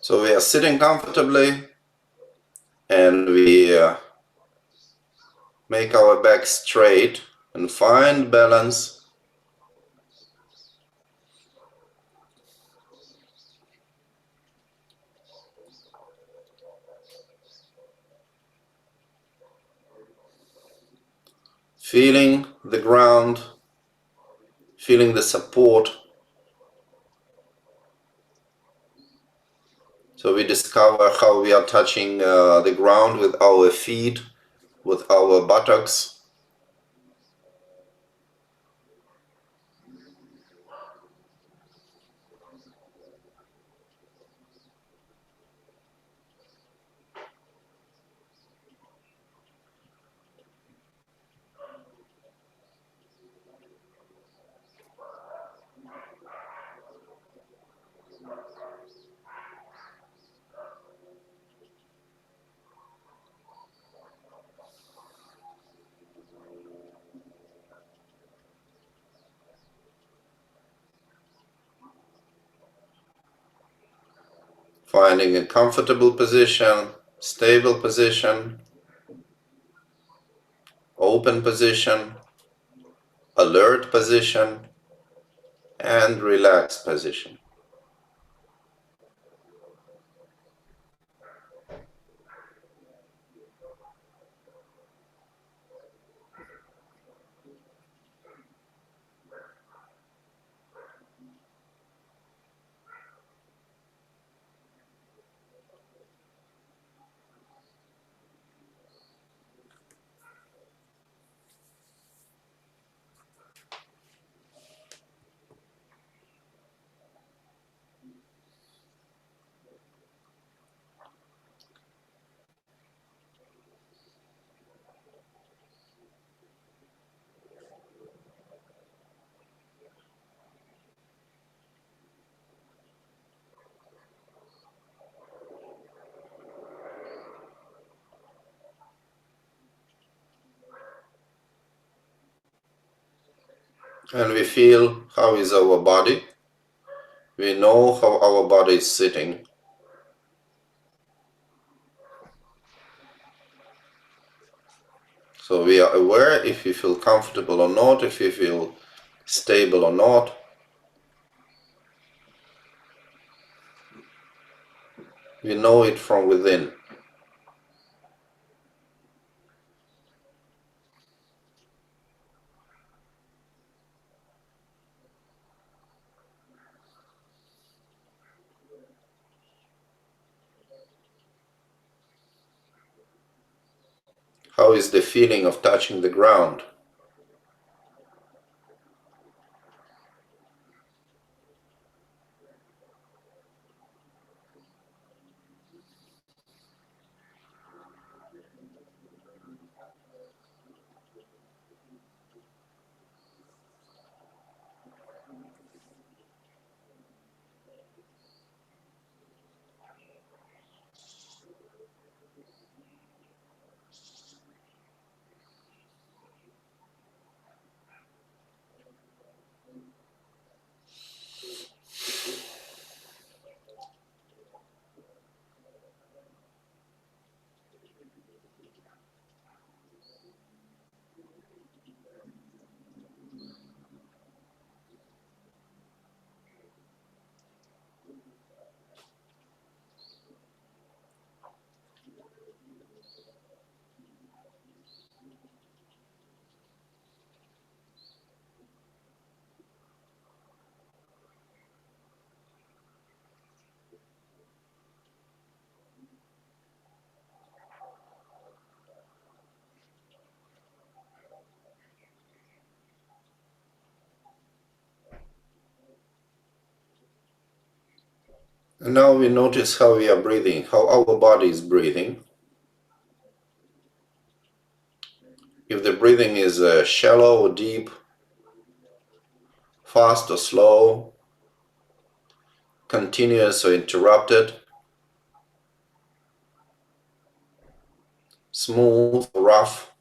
So we are sitting comfortably and we make our back straight and find balance. Feeling the ground, feeling the support. So we discover how we are touching the ground with our feet, with our buttocks. Finding a comfortable position, stable position, open position, alert position, and relaxed position. And we feel how is our body. We know how our body is sitting. So we are aware if we feel comfortable or not, if we feel stable or not. We know it from within. How is the feeling of touching the ground? And now we notice how we are breathing, how our body is breathing. If the breathing is shallow or deep, fast or slow, continuous or interrupted, smooth or rough.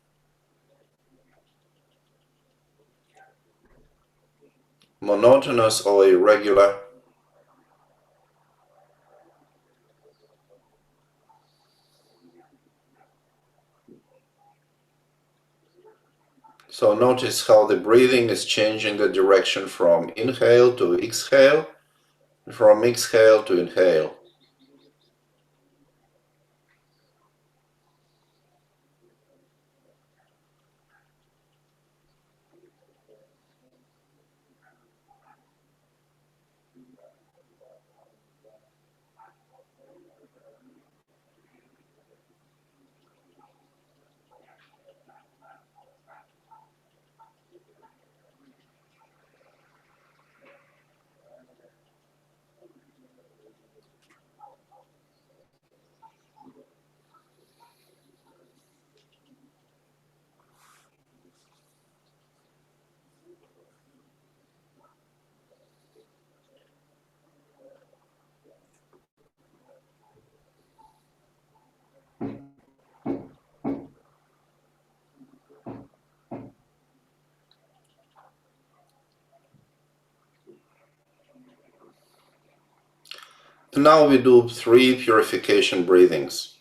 monotonous or irregular. So notice how the breathing is changing the direction from inhale to exhale, from exhale to inhale. Now we do 3 purification breathings.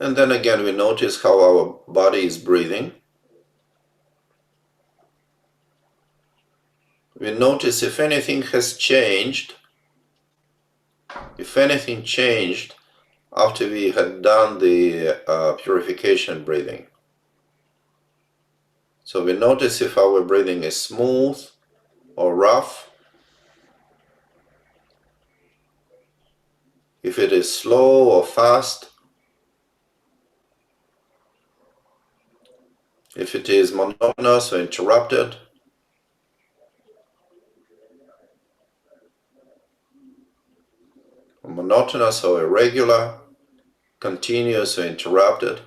And then again we notice how our body is breathing. We notice if anything has changed, if anything changed after we had done the purification breathing. So we notice if our breathing is smooth or rough, if it is slow or fast, if it is monotonous or interrupted. Monotonous or irregular, continuous or interrupted.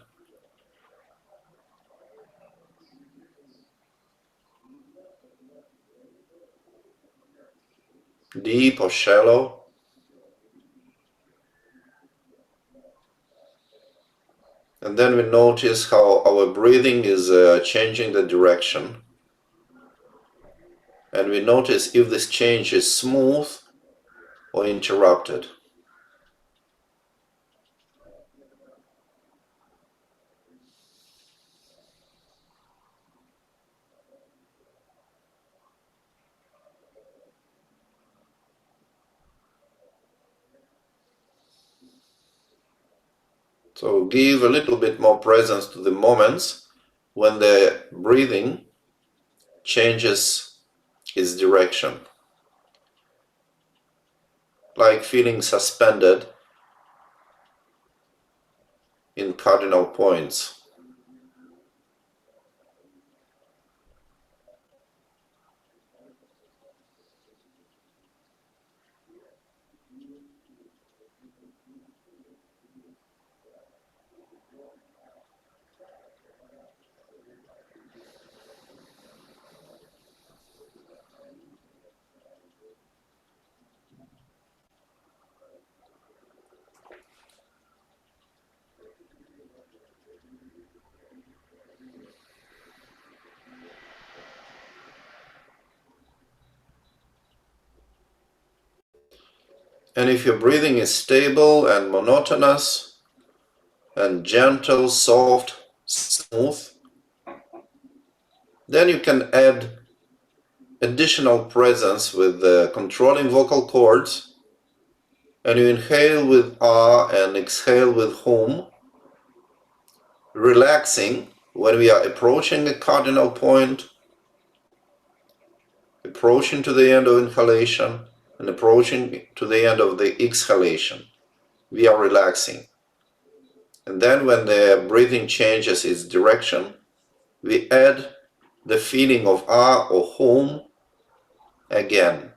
Deep or shallow. And then we notice how our breathing is changing the direction. And we notice if this change is smooth or interrupted. So give a little bit more presence to the moments when the breathing changes its direction. Like feeling suspended in cardinal points. And if your breathing is stable and monotonous and gentle, soft, smooth, Then you can add additional presence with the controlling vocal cords, and you inhale with ah and exhale with hum, relaxing when we are approaching a cardinal point, approaching to the end of inhalation, and approaching to the end of the exhalation. We are relaxing. And then when the breathing changes its direction, we add the feeling of ah or hum again.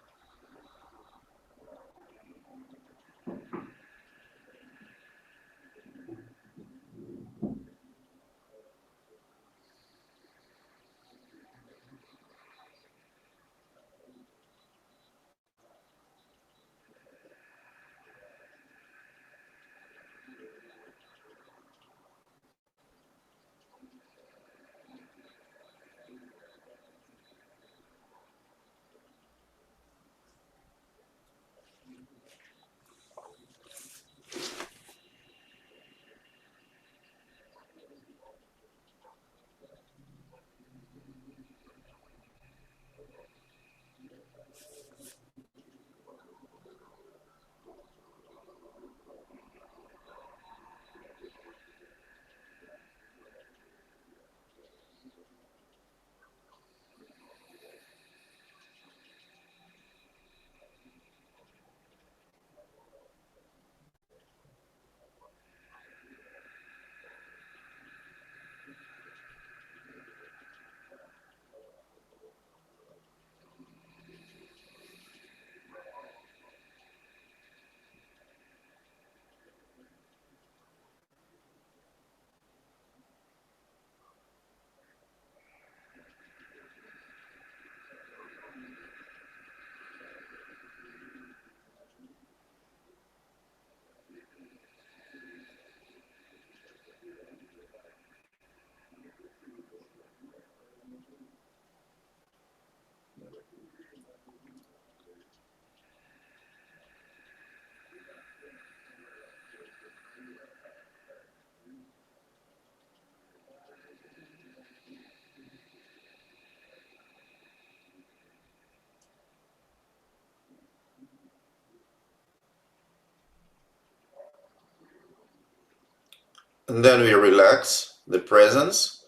And then we relax the presence,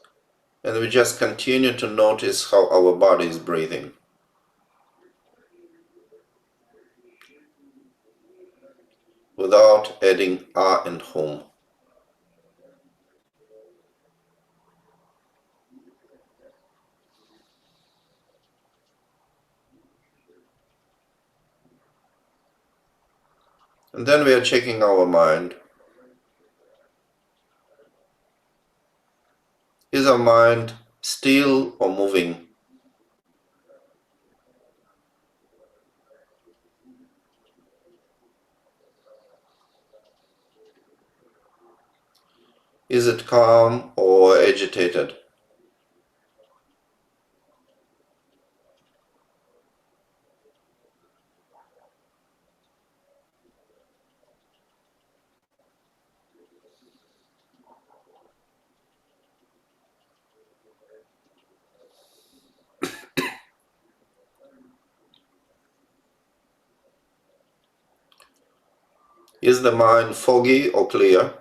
and we just continue to notice how our body is breathing, without adding ah and hum. And then we are checking our mind. Is our mind still or moving? Is it calm or agitated? Is the mind foggy or clear?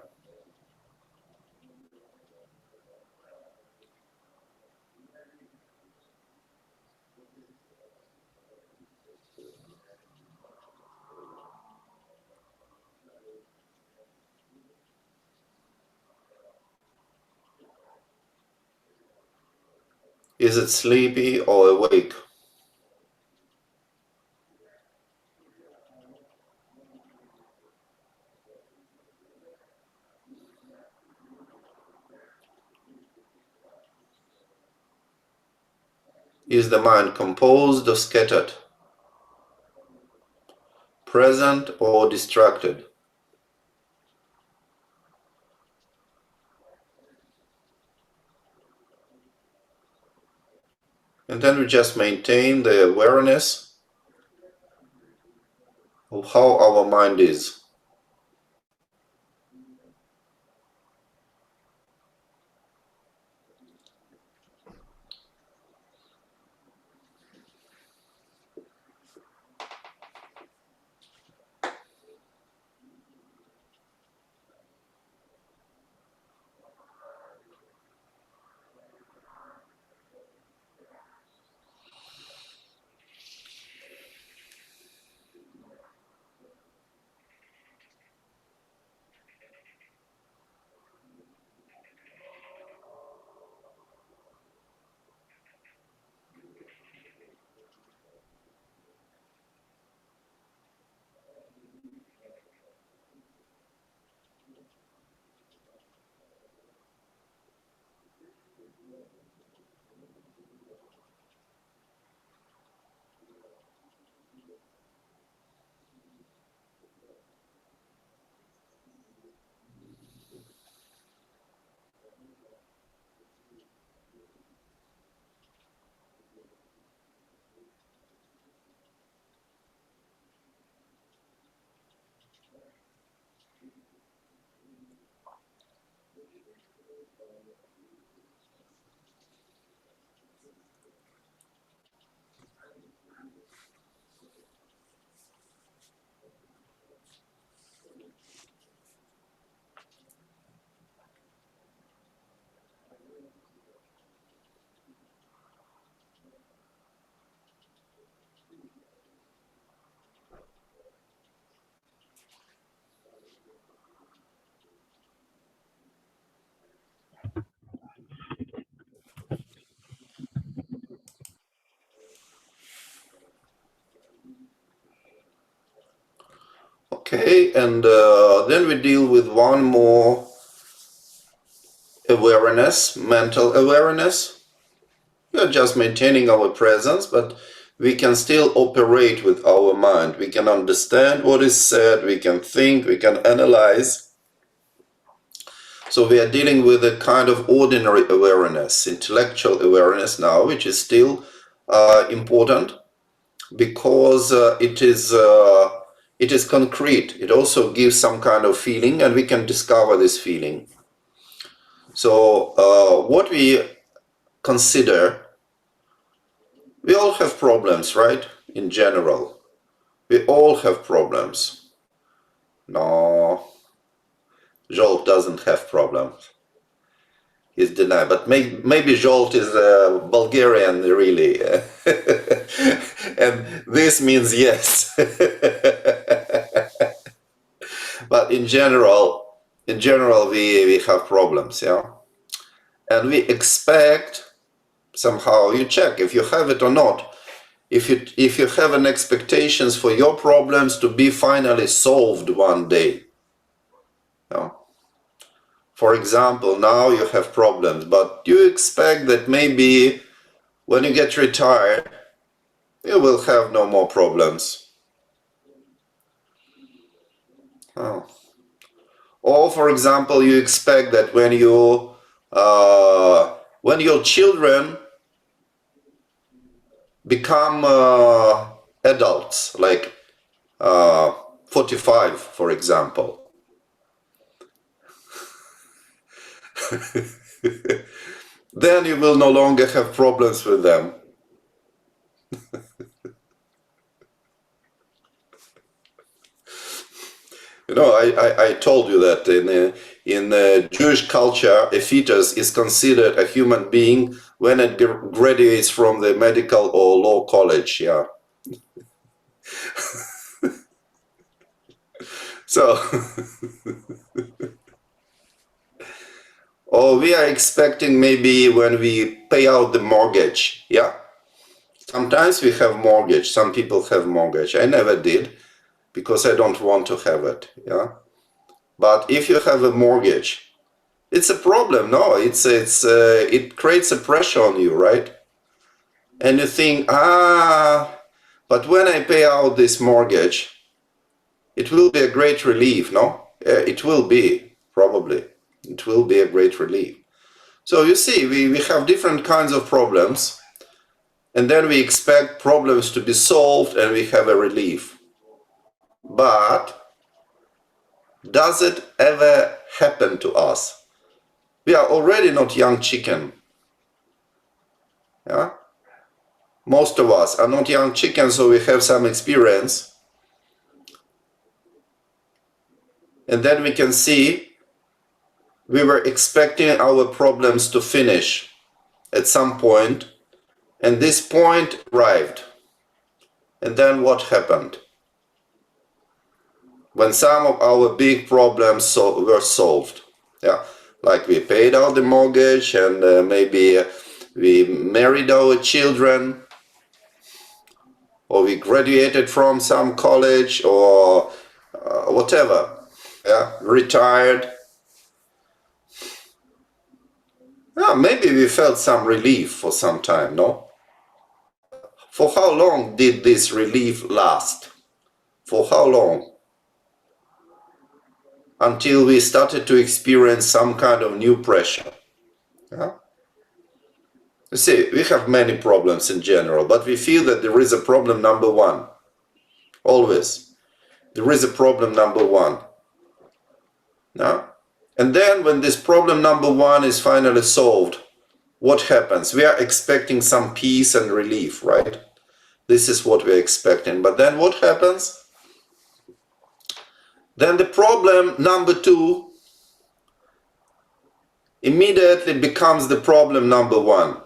Is it sleepy or awake? Is the mind composed or scattered? Present or distracted? And then we just maintain the awareness of how our mind is. Okay, and then we deal with one more awareness, mental awareness. We are just maintaining our presence, but we can still operate with our mind. We can understand what is said, we can think, we can analyze. So we are dealing with a kind of ordinary awareness, intellectual awareness now, which is still important because it is concrete. It also gives some kind of feeling, and we can discover this feeling. So what we consider, we all have problems, right? In general, we all have problems. No, Jolt doesn't have problems. He's denied, but maybe Jolt is Bulgarian, really, and this means yes. But in general, we have problems, yeah, and we expect somehow. You check if you have it or not. If you have an expectations for your problems to be finally solved one day, yeah? For example, now you have problems, but you expect that maybe when you get retired, you will have no more problems. Oh. Or, for example, you expect that when your children become adults, like 45, for example, then you will no longer have problems with them. You know, I told you that in Jewish culture, a fetus is considered a human being when it graduates from the medical or law college. Yeah. So, or we are expecting maybe when we pay out the mortgage. Yeah. Sometimes we have mortgage. Some people have mortgage. I never did because I don't want to have it. Yeah. But if you have a mortgage, it's a problem. No, it creates a pressure on you, right? And you think, but when I pay out this mortgage, it will be a great relief, no? It will be, probably. It will be a great relief. So you see, we have different kinds of problems, and then we expect problems to be solved and we have a relief. But does it ever happen to us? We are already not young chicken. Yeah? Most of us are not young chickens, so we have some experience. And then we can see we were expecting our problems to finish at some point, and this point arrived. And then what happened? When some of our big problems were solved, yeah, like we paid out the mortgage and maybe we married our children, or we graduated from some college, or whatever, yeah, retired. Yeah, maybe we felt some relief for some time, no? But for how long did this relief last? For how long? Until we started to experience some kind of new pressure. Yeah? You see, we have many problems in general, but we feel that there is a problem number one. Always. There is a problem number one. Yeah? And then when this problem number one is finally solved, what happens? We are expecting some peace and relief, right? This is what we're expecting. But then what happens? Then the problem number two immediately becomes the problem number one.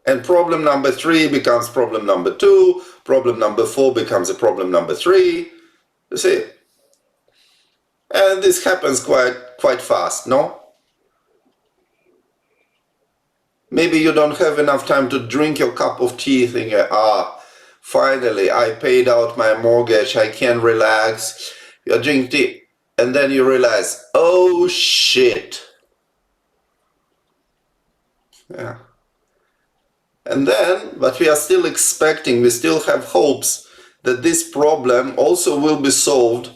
And problem number three becomes problem number two. Problem number four becomes a problem number three. You see? And this happens quite fast, no? Maybe you don't have enough time to drink your cup of tea thinking, finally I paid out my mortgage, I can relax. You drink tea and then you realize, oh shit. Yeah. And then, but we are still expecting, we still have hopes that this problem also will be solved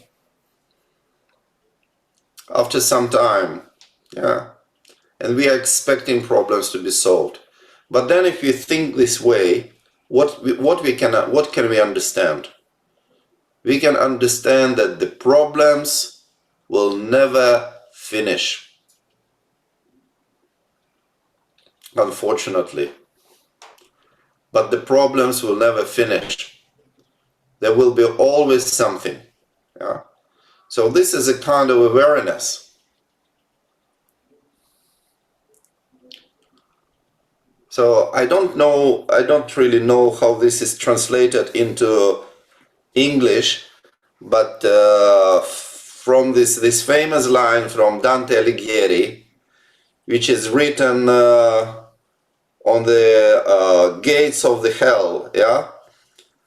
after some time. Yeah. And we are expecting problems to be solved. But then if we think this way, what can we understand? We can understand that the problems will never finish. Unfortunately. But the problems will never finish. There will be always something. Yeah? So this is a kind of awareness. So I don't really know how this is translated into English, but from this famous line from Dante Alighieri, which is written on the gates of the hell, yeah?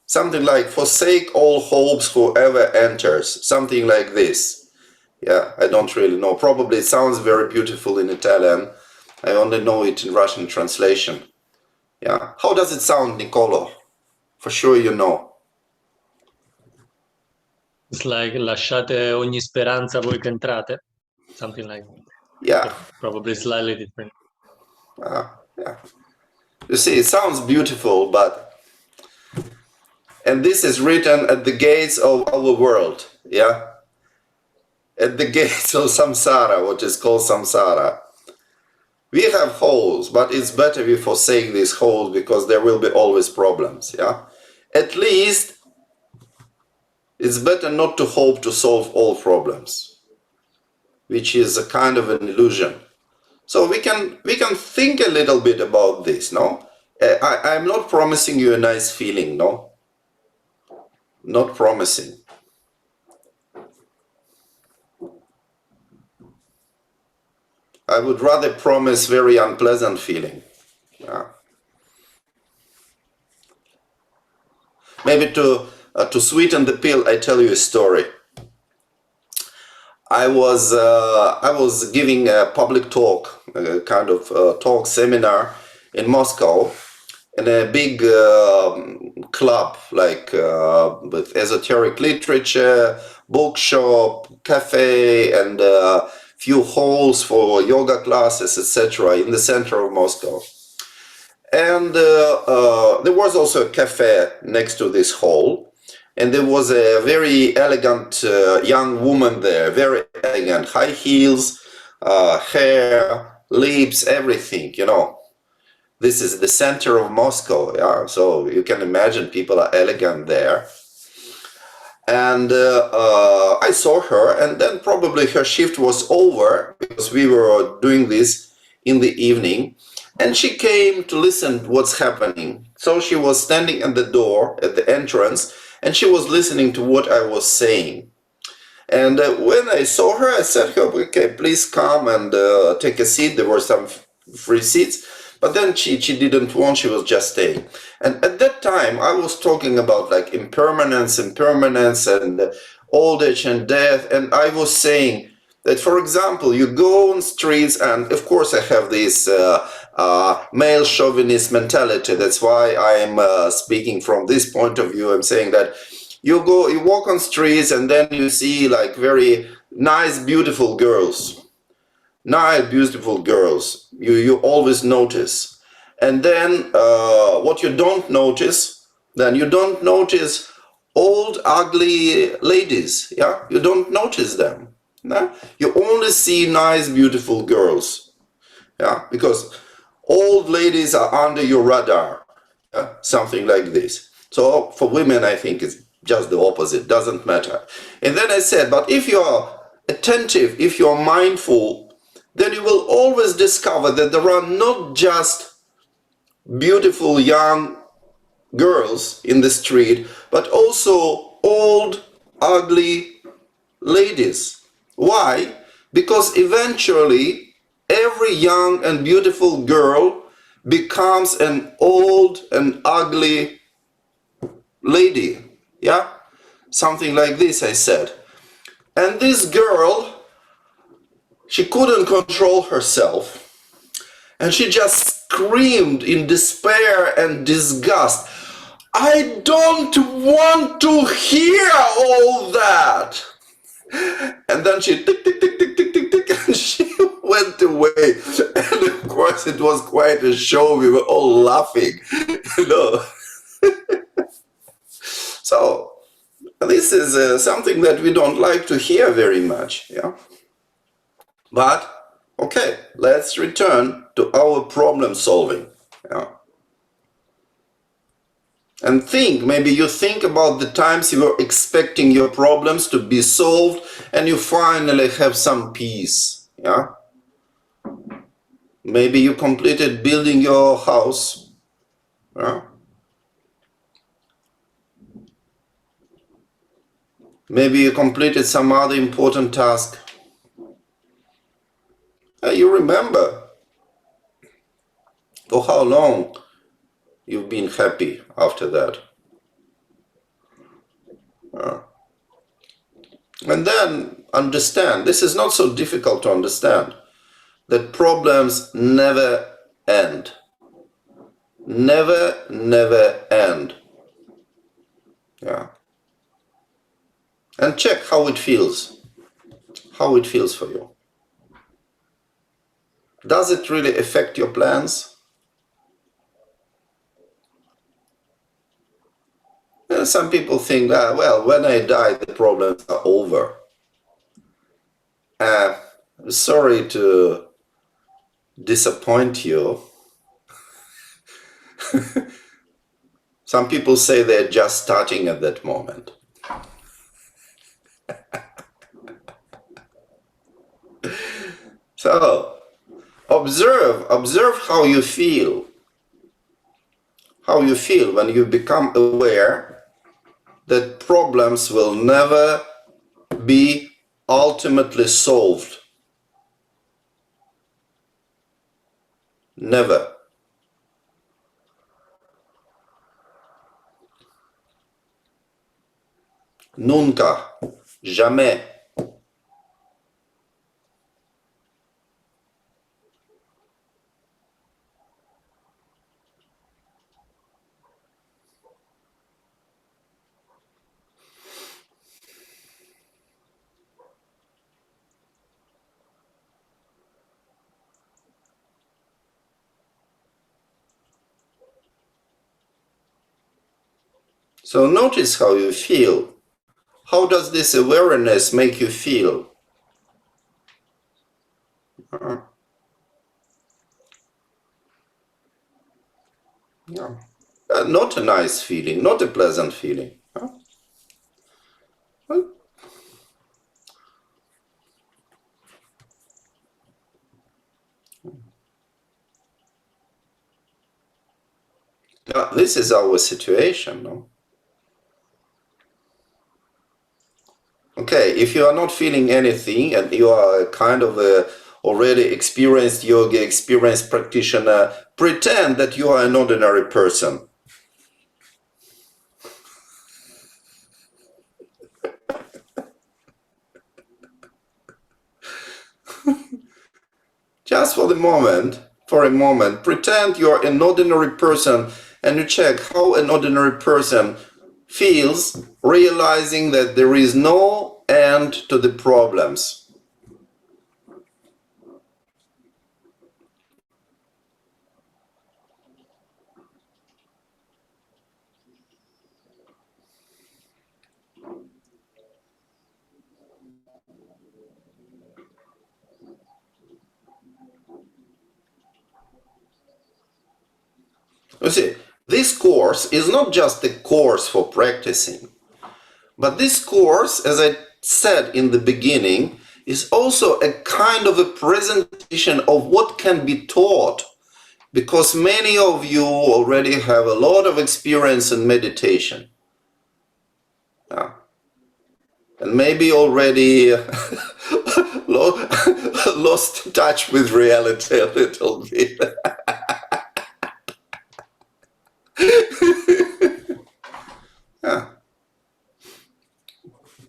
Something like, forsake all hopes whoever enters, something like this. Yeah, I don't really know. Probably it sounds very beautiful in Italian. I only know it in Russian translation. Yeah. How does it sound, Nicolo? For sure you know. It's like lasciate ogni speranza voi che entrate. Something like that. Yeah. Probably slightly different. Yeah. You see, it sounds beautiful, but... And this is written at the gates of our world. Yeah. At the gates of samsara, what is called samsara. We have holes, but it's better we forsake these holes because there will be always problems, yeah? At least it's better not to hope to solve all problems, which is a kind of an illusion. So we can think a little bit about this, no? I'm not promising you a nice feeling, no? Not promising. I would rather promise very unpleasant feeling. Yeah. Maybe to sweeten the pill, I tell you a story. I was giving a public talk, a kind of talk seminar in Moscow, in a big club, like with esoteric literature, bookshop, cafe, and few halls for yoga classes, etc., in the center of Moscow. And there was also a cafe next to this hall, and there was a very elegant young woman there, very elegant, high heels, hair, lips, everything, you know. This is the center of Moscow, yeah, so you can imagine people are elegant there. And I saw her, and then probably her shift was over because we were doing this in the evening, and she came to listen what's happening. So she was standing at the door, at the entrance, and she was listening to what I was saying. And when I saw her, I said to her, okay, please come and take a seat. There were some free seats. But then she didn't want, she was just staying. And at that time, I was talking about like impermanence and old age and death. And I was saying, that, for example, you go on streets, and of course I have this male chauvinist mentality. That's why I'm speaking from this point of view. I'm saying that you walk on streets, and then you see like very nice, beautiful girls. Nice, beautiful girls. You always notice. And then what you don't notice, old, ugly ladies. Yeah, you don't notice them. No? You only see nice, beautiful girls. Yeah, because old ladies are under your radar. Yeah? Something like this. So for women, I think it's just the opposite. Doesn't matter. And then I said, but if you are attentive, if you are mindful, then you will always discover that there are not just beautiful young girls in the street, but also old, ugly ladies. Why? Because eventually every young and beautiful girl becomes an old and ugly lady. Yeah? Something like this, I said. And this girl, she couldn't control herself. And she just screamed in despair and disgust, I don't want to hear all that. And then she tick, tick, tick, tick, tick, tick, tick, and she went away. And of course it was quite a show. We were all laughing, you know. So this is something that we don't like to hear very much, yeah. But okay, let's return to our problem solving. Yeah. And maybe you think about the times you were expecting your problems to be solved and you finally have some peace. Yeah. Maybe you completed building your house. Yeah. Maybe you completed some other important task. You remember for how long you've been happy after that. And then understand, this is not so difficult to understand, that problems never end. Never, never end. Yeah. And check how it feels. How it feels for you. Does it really affect your plans? Some people think, well, when I die, the problems are over. Sorry to disappoint you. Some people say they're just starting at that moment. So, observe how you feel. How you feel when you become aware that problems will never be ultimately solved. Never. Nunca. Jamais. So notice how you feel. How does this awareness make you feel? Yeah. Not a nice feeling, not a pleasant feeling. This is our situation, no? Okay, if you are not feeling anything and you are a kind of a already experienced yogi, experienced practitioner, pretend that you are an ordinary person. Just for a moment, pretend you're an ordinary person and you check how an ordinary person feels realizing that there is no end to the problems. You see, this course is not just a course for practicing, but this course, as I said in the beginning, is also a kind of a presentation of what can be taught, because many of you already have a lot of experience in meditation. And maybe already lost touch with reality a little bit. Yeah.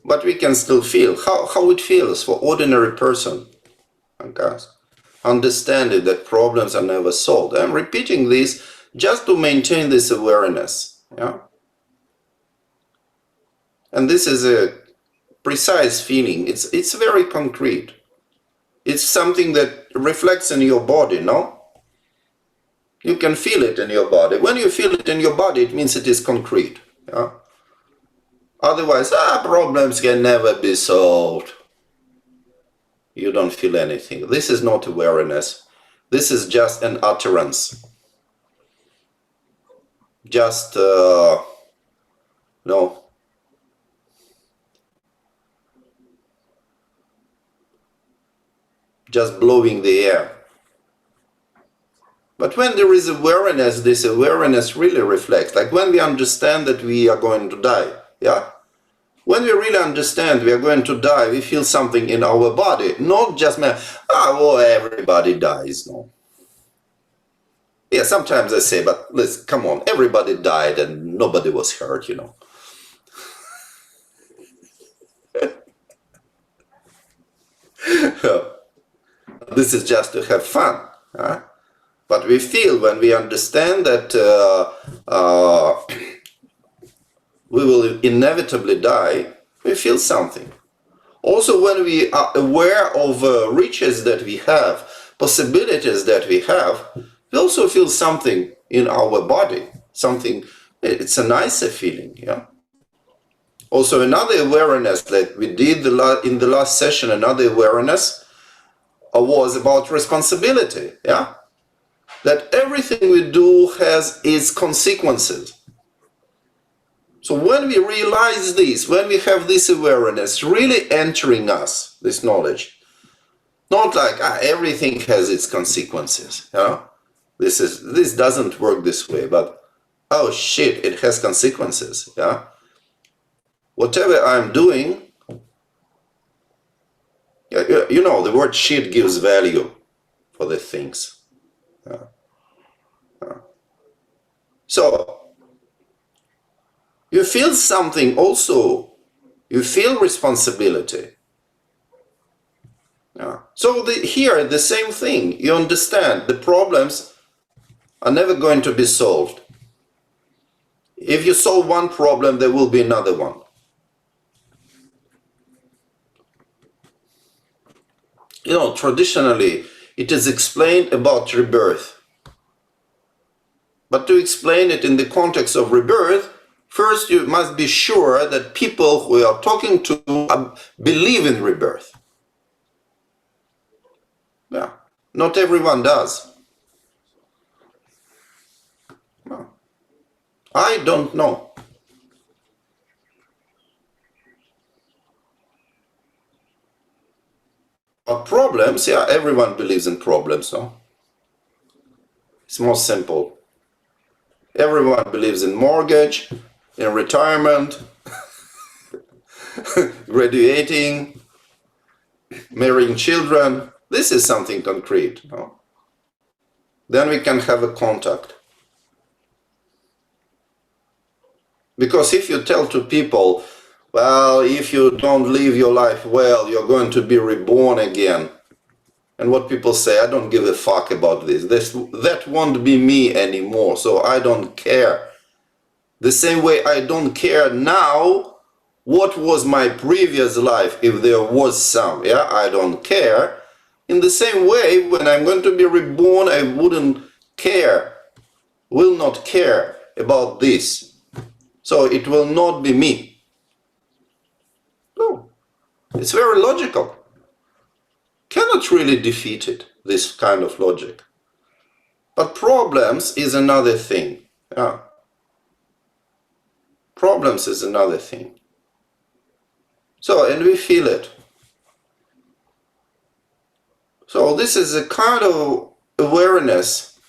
But we can still feel how it feels for ordinary person. Okay? Understanding that problems are never solved. I'm repeating this just to maintain this awareness. Yeah? And this is a precise feeling. It's very concrete. It's something that reflects in your body, no? You can feel it in your body. When you feel it in your body, it means it is concrete. Yeah? Otherwise, problems can never be solved. You don't feel anything. This is not awareness. This is just an utterance. Just, no. Just blowing the air. But when there is awareness, this awareness really reflects. Like when we understand that we are going to die, yeah? When we really understand we are going to die, we feel something in our body. Not just, well, everybody dies, no. Yeah, sometimes I say, but listen, come on, everybody died and nobody was hurt, you know. This is just to have fun. Huh? But we feel when we understand that we will inevitably die, we feel something. Also, when we are aware of riches that we have, possibilities that we have, we also feel something in our body. Something, it's a nicer feeling, yeah. Also, another awareness that we did in the last session, another awareness was about responsibility, yeah. That everything we do has its consequences. So when we realize this, when we have this awareness really entering us, this knowledge, not like everything has its consequences, yeah? This doesn't work this way, but oh shit, it has consequences, yeah? Whatever I'm doing, you know, the word shit gives value for the things. So you feel something also, you feel responsibility. Yeah. So here, the same thing, you understand the problems are never going to be solved. If you solve one problem, there will be another one. You know, traditionally, it is explained about rebirth. But to explain it in the context of rebirth, first you must be sure that people who you are talking to believe in rebirth. Yeah, not everyone does. No. I don't know. But problems, yeah, everyone believes in problems, no? It's more simple. Everyone believes in mortgage, in retirement, graduating, marrying children. This is something concrete, no? Then we can have a contact. Because if you tell to people, well, if you don't live your life well, you're going to be reborn again. And what people say, I don't give a fuck about this. That won't be me anymore, so I don't care. The same way I don't care now what was my previous life, if there was some, yeah, I don't care. In the same way, when I'm going to be reborn, I wouldn't care, will not care about this. So it will not be me. No, it's very logical. Cannot really defeat it, this kind of logic. But problems is another thing. Yeah. Problems is another thing. So, and we feel it. So this is a kind of awareness.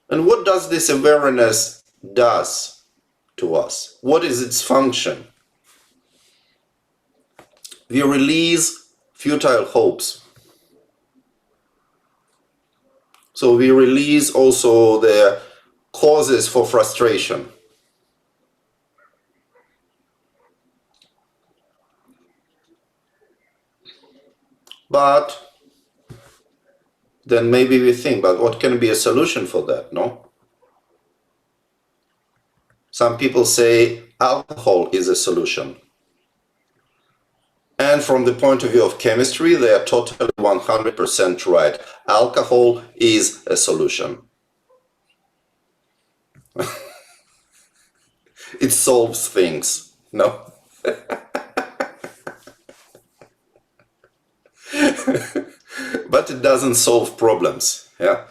And what does this awareness does to us? What is its function? We release futile hopes. So we release also the causes for frustration. But then maybe we think, but what can be a solution for that, no? Some people say alcohol is a solution. And from the point of view of chemistry, they are totally 100% right. Alcohol is a solution. It solves things, no? But it doesn't solve problems, yeah?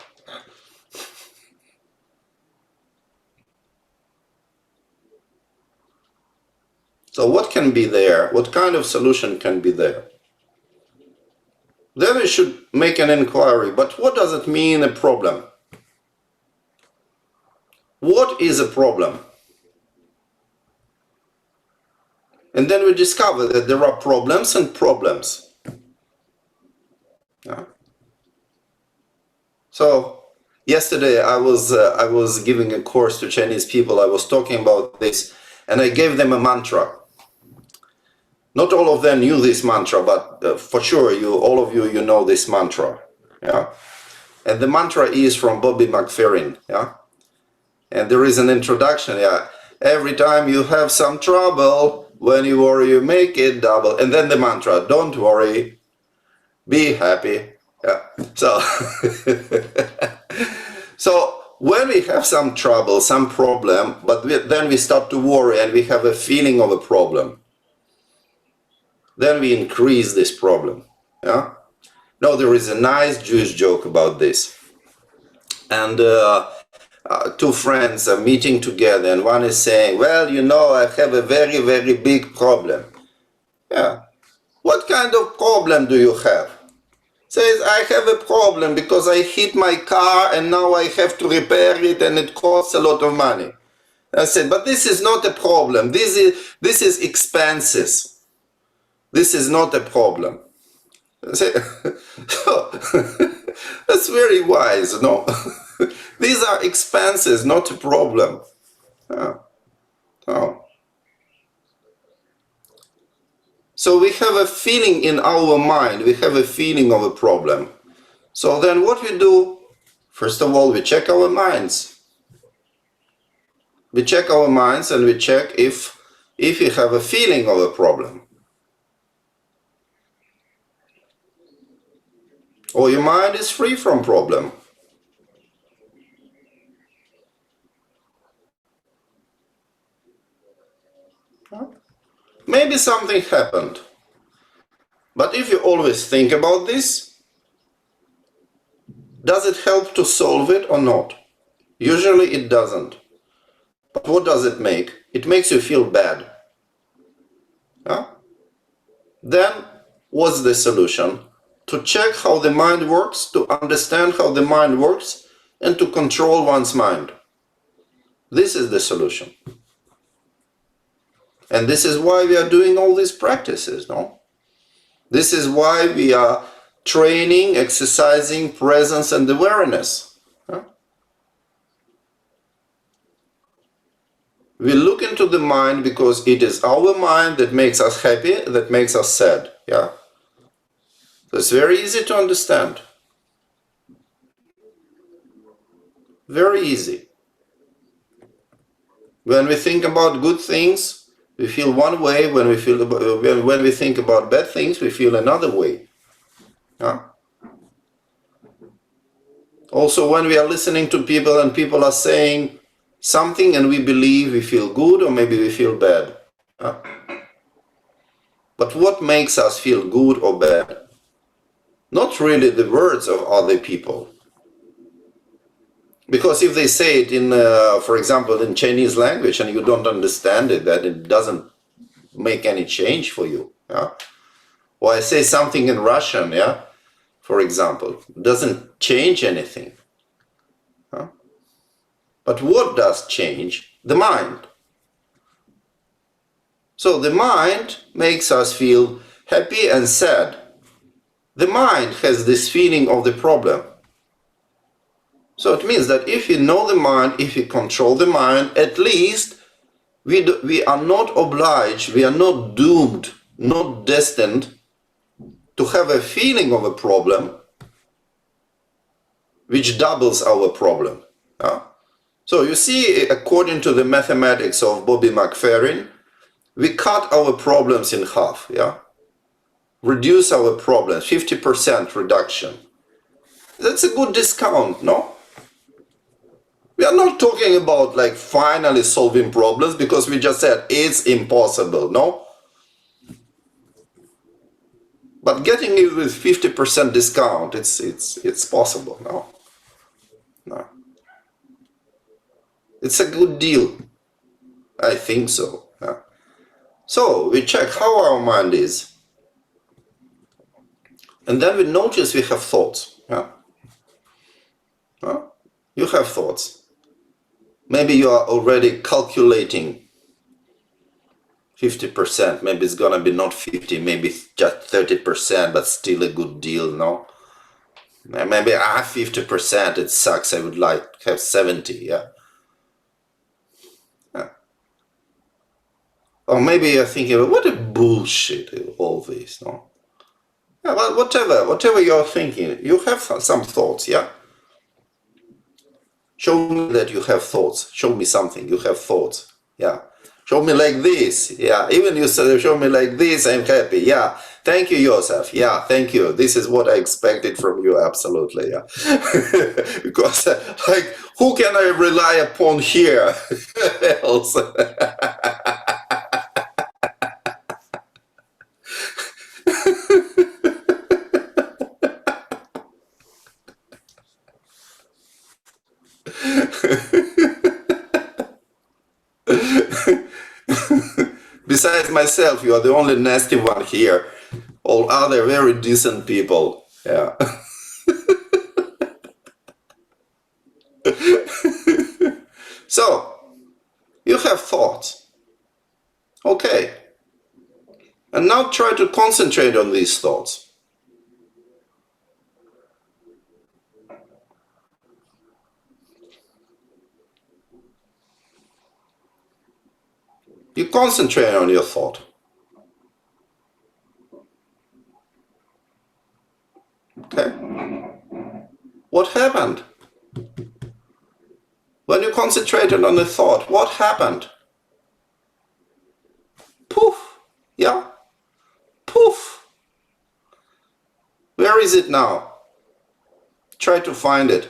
So what can be there? What kind of solution can be there? Then we should make an inquiry, but what does it mean, a problem? What is a problem? And then we discover that there are problems and problems. Yeah. So yesterday I was giving a course to Chinese people. I was talking about this, and I gave them a mantra. Not all of them knew this mantra, but for sure, all of you know this mantra. Yeah. And the mantra is from Bobby McFerrin. Yeah. And there is an introduction. Yeah. Every time you have some trouble, when you worry, you make it double. And then the mantra: don't worry, be happy. Yeah. So, so when we have some trouble, some problem, but then we start to worry and we have a feeling of a problem, then we increase this problem. Yeah. Now there is a nice Jewish joke about this. And two friends are meeting together, and one is saying, well, you know, I have a very, very big problem. Yeah. What kind of problem do you have? Says, I have a problem because I hit my car and now I have to repair it and it costs a lot of money. I said, but this is not a problem. This is expenses. This is not a problem. I say, that's very wise, no? These are expenses, not a problem. Oh. So we have a feeling in our mind, we have a feeling of a problem. So then what we do, first of all, we check our minds. We check our minds and we check if we have a feeling of a problem. Or your mind is free from problem. Maybe something happened. But if you always think about this, does it help to solve it or not? Usually it doesn't. But what does it make? It makes you feel bad. Yeah? Then what's the solution? To check how the mind works, to understand how the mind works, and to control one's mind. This is the solution. And this is why we are doing all these practices, no? This is why we are training, exercising presence and awareness. We look into the mind because it is our mind that makes us happy, that makes us sad. Yeah? So it's very easy to understand. Very easy. When we think about good things, we feel one way. When we think about bad things, we feel another way. Yeah? Also, when we are listening to people and people are saying something and we believe, we feel good or maybe we feel bad. Yeah? But what makes us feel good or bad? Not really the words of other people. Because if they say it in, for example, in Chinese language and you don't understand it, that it doesn't make any change for you. Yeah? Or I say something in Russian, yeah, for example, doesn't change anything. Huh? But what does change? The mind. So the mind makes us feel happy and sad. The mind has this feeling of the problem. So it means that if we know the mind, if we control the mind, at least we are not obliged, we are not doomed, not destined to have a feeling of a problem which doubles our problem. Yeah? So you see, according to the mathematics of Bobby McFerrin, we cut our problems in half. Yeah? Reduce our problems, 50% reduction. That's a good discount, no? We are not talking about like finally solving problems because we just said it's impossible, no? But getting it with 50% discount, it's possible, no? No. It's a good deal. I think so. Yeah. So we check how our mind is. And then we notice we have thoughts. Yeah? Huh? You have thoughts. Maybe you are already calculating 50%. Maybe it's gonna be not 50, maybe just 30%, but still a good deal, no? Maybe 50%, it sucks. I would like to have 70, yeah. Yeah. Or maybe you're thinking, what a bullshit, all this, no? Yeah, well, whatever you're thinking, you have some thoughts, yeah? Show me that you have thoughts. Show me something, you have thoughts, yeah. Show me like this, yeah. Even you say, show me like this, I'm happy, yeah. Thank you, Joseph, yeah, thank you. This is what I expected from you, absolutely, yeah. Because, like, who can I rely upon here else? Besides myself, you are the only nasty one here. All other very decent people. Yeah. So, you have thoughts. Okay. And now try to concentrate on these thoughts. You concentrate on your thought. Okay. What happened? When you concentrated on the thought, what happened? Poof. Yeah. Poof. Where is it now? Try to find it.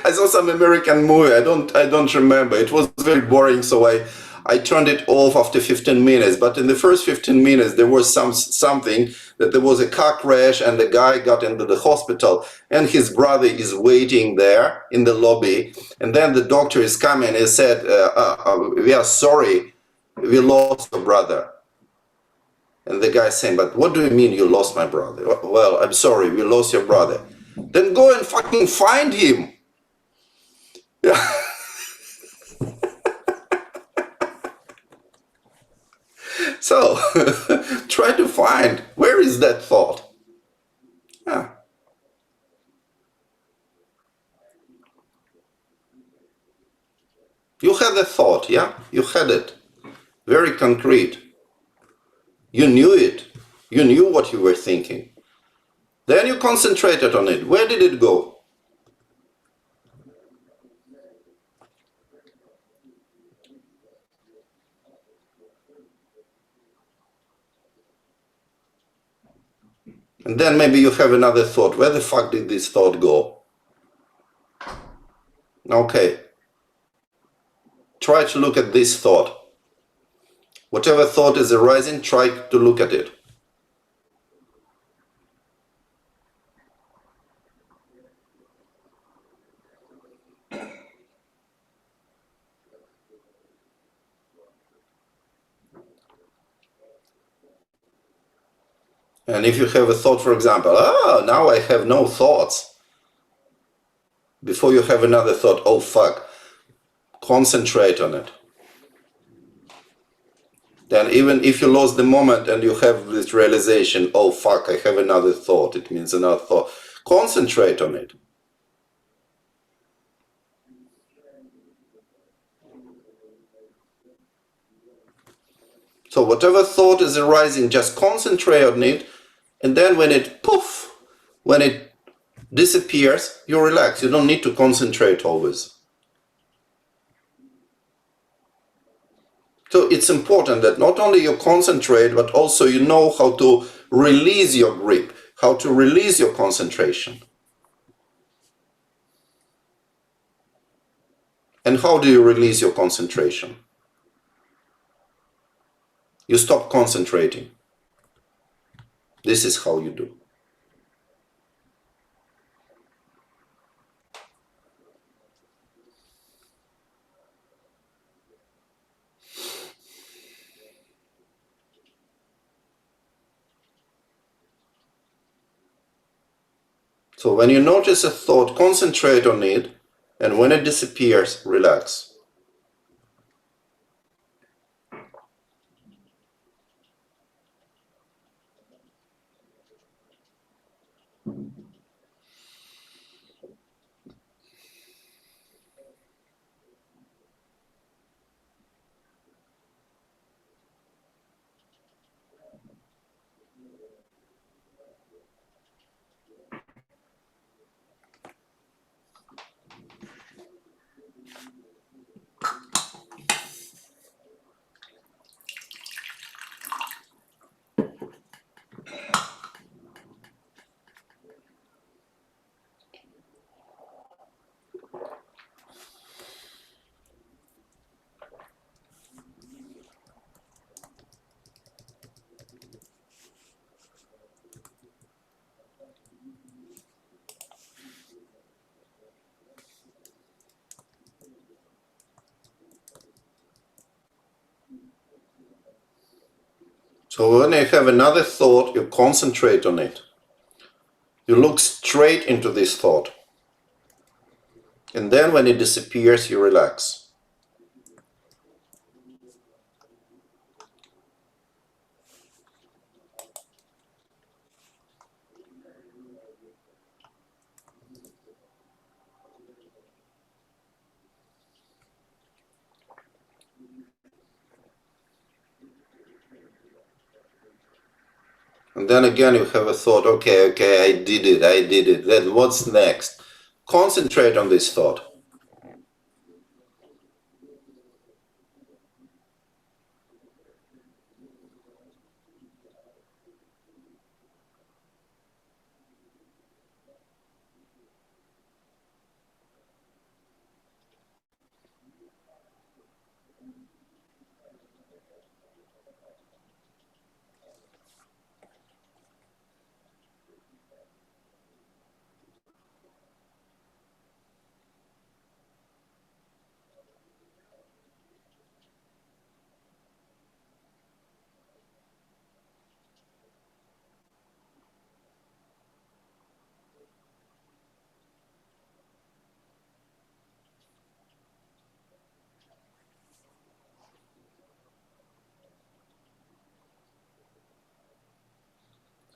I saw some American movie. I don't remember. It was very boring, so I turned it off after 15 minutes. But in the first 15 minutes, there was something that there was a car crash and the guy got into the hospital and his brother is waiting there in the lobby. And then the doctor is coming and said, "We are sorry, we lost your brother." And the guy is saying, "But what do you mean you lost my brother?" "Well, I'm sorry, we lost your brother." "Then go and fucking find him." Yeah. So, try to find, where is that thought? Yeah. You had the thought, yeah? You had it. Very concrete. You knew it. You knew what you were thinking. Then you concentrated on it. Where did it go? And then maybe you have another thought. Where the fuck did this thought go? Okay. Try to look at this thought. Whatever thought is arising, try to look at it. And if you have a thought, for example, now I have no thoughts. Before you have another thought, oh fuck, concentrate on it. Then even if you lost the moment and you have this realization, oh fuck, I have another thought, it means another thought. Concentrate on it. So whatever thought is arising, just concentrate on it, and then when it poof, when it disappears, you relax. You don't need to concentrate always. So it's important that not only you concentrate, but also you know how to release your grip, how to release your concentration. And how do you release your concentration? You stop concentrating. This is how you do. So when you notice a thought, concentrate on it, and when it disappears, relax. So when you have another thought, you concentrate on it. You look straight into this thought. And then when it disappears, you relax. And then again you have a thought, okay, I did it. Then what's next? Concentrate on this thought.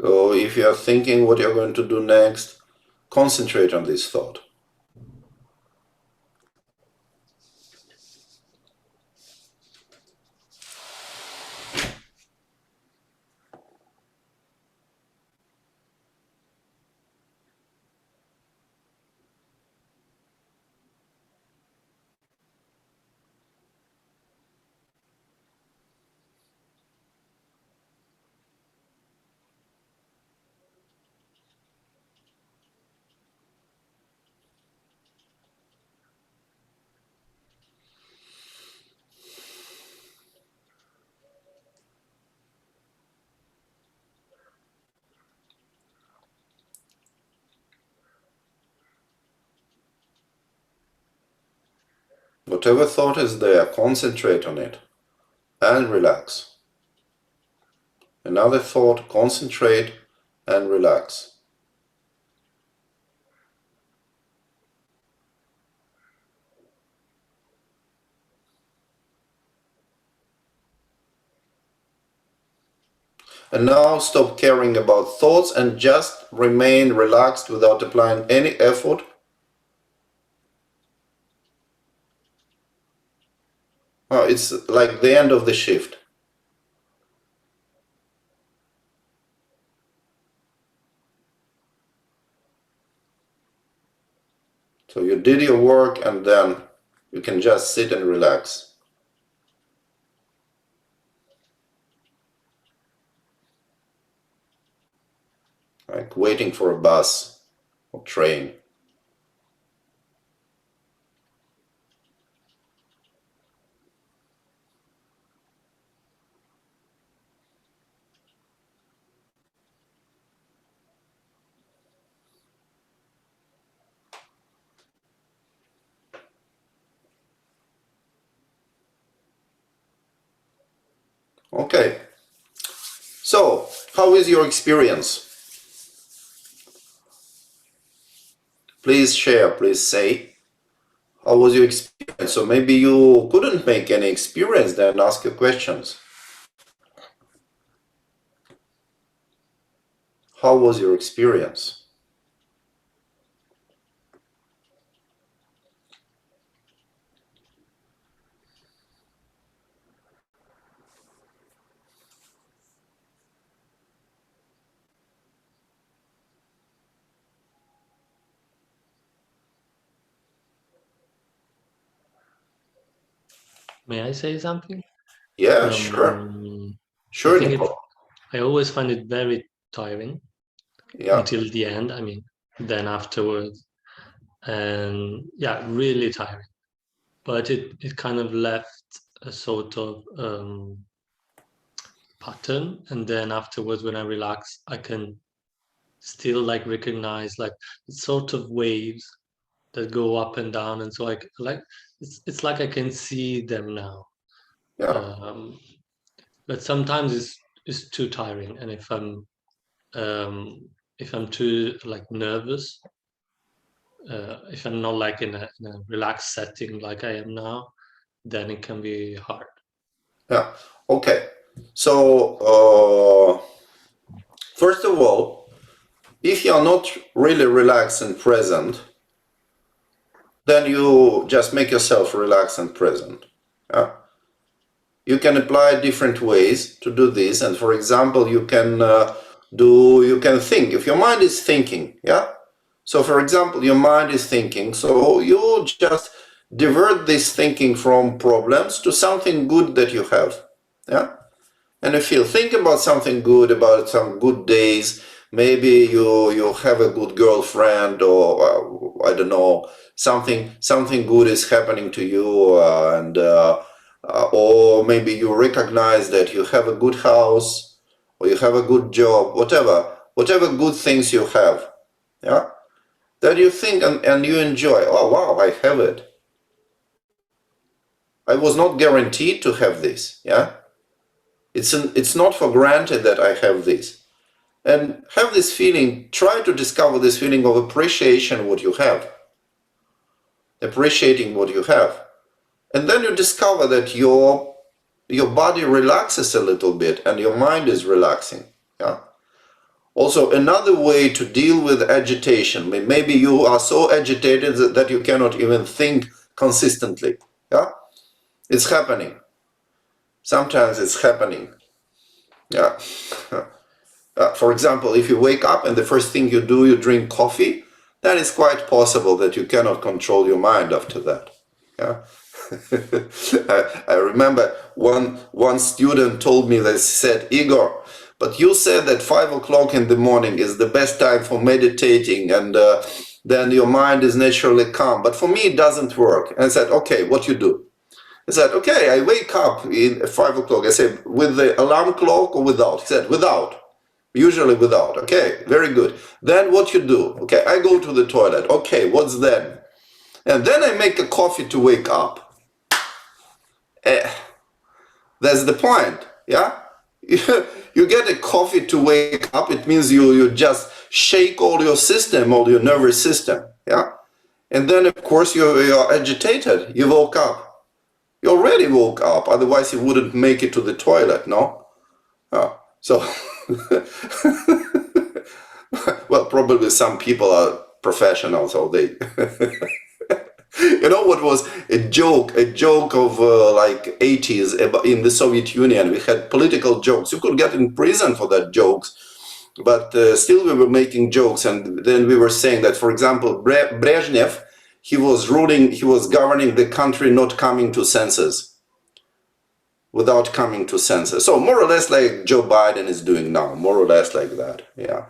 So if you are thinking what you're going to do next, concentrate on this thought. Whatever thought is there, concentrate on it and relax. Another thought, concentrate and relax. And now stop caring about thoughts and just remain relaxed without applying any effort. Oh, it's like the end of the shift. So you did your work and then you can just sit and relax. Like waiting for a bus or train. Okay. So, how is your experience? Please share, please say. How was your experience? So maybe you couldn't make any experience, then ask your questions. How was your experience? May I say something? Yeah, sure. I Sure, think Nicole. I always find it very tiring Yeah. until the end. I mean, then afterwards, and yeah, really tiring. But it kind of left a sort of pattern, and then afterwards, when I relax, I can still like recognize like sort of waves that go up and down, and so like it's like I can see them now. Yeah. But sometimes it's too tiring, and if I'm too like nervous, if I'm not like in a relaxed setting like I am now, then it can be hard. Yeah. Okay. So, first of all, if you're not really relaxed and present, then you just make yourself relaxed and present. Yeah? You can apply different ways to do this, and for example, you can think. If your mind is thinking, yeah. So, for example, your mind is thinking, so you just divert this thinking from problems to something good that you have, yeah. And if you think about something good, about some good days, maybe you have a good girlfriend, or I don't know, something good is happening to you, or maybe you recognize that you have a good house, or you have a good job, whatever good things you have, yeah, that you think and you enjoy. Oh wow, I have it. I was not guaranteed to have this, yeah. It's not for granted that I have this. And have this feeling, try to discover this feeling of appreciation what you have. Appreciating what you have. And then you discover that your body relaxes a little bit and your mind is relaxing. Yeah. Also, another way to deal with agitation, maybe you are so agitated that you cannot even think consistently. Yeah. It's happening. Sometimes it's happening. Yeah. For example, if you wake up and the first thing you do, you drink coffee, then it's quite possible that you cannot control your mind after that. Yeah. I remember one student told me that, said, Igor, but you said that 5 o'clock in the morning is the best time for meditating, and then your mind is naturally calm. But for me, it doesn't work. And I said, okay, what you do? He said, okay, I wake up at 5 o'clock. I said, with the alarm clock or without? He said, without. Usually without. Okay, very good. Then what you do? Okay, I go to the toilet. Okay, what's then? And then I make a coffee to wake up. That's the point, yeah? You get a coffee to wake up, it means you just shake all your system, all your nervous system, yeah? And then, of course, you're agitated. You woke up. You already woke up, otherwise you wouldn't make it to the toilet, no? So, well, probably some people are professionals, so they... You know what was a joke of like 80s in the Soviet Union? We had political jokes. You could get in prison for that jokes, but still we were making jokes. And then we were saying that, for example, Brezhnev, he was governing the country not coming to senses, without coming to senses. So more or less like Joe Biden is doing now, more or less like that, yeah.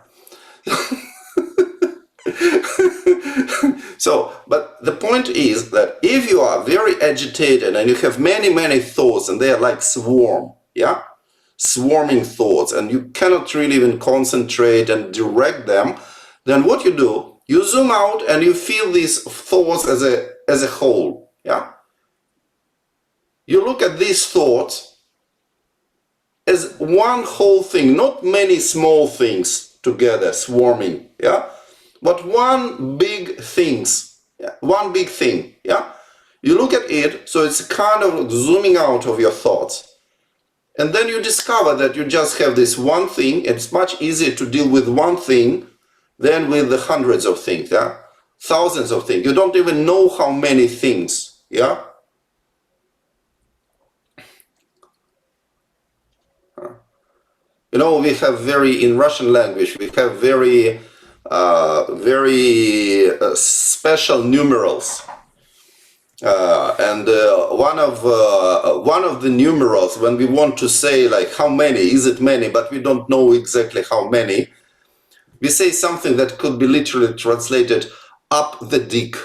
So, but the point is that if you are very agitated and you have many thoughts and they are like swarm, yeah, swarming thoughts, and you cannot really even concentrate and direct them, then what you do, you zoom out and you feel these thoughts as a whole, yeah. You look at these thoughts as one whole thing, not many small things together swarming, yeah. But one big thing, yeah? You look at it, so it's kind of zooming out of your thoughts. And then you discover that you just have this one thing. It's much easier to deal with one thing than with the hundreds of things, yeah? Thousands of things. You don't even know how many things, yeah? You know, we have in Russian language, we have very special numerals, and one of the numerals, when we want to say like how many, is it many, but we don't know exactly how many, we say something that could be literally translated up the dick,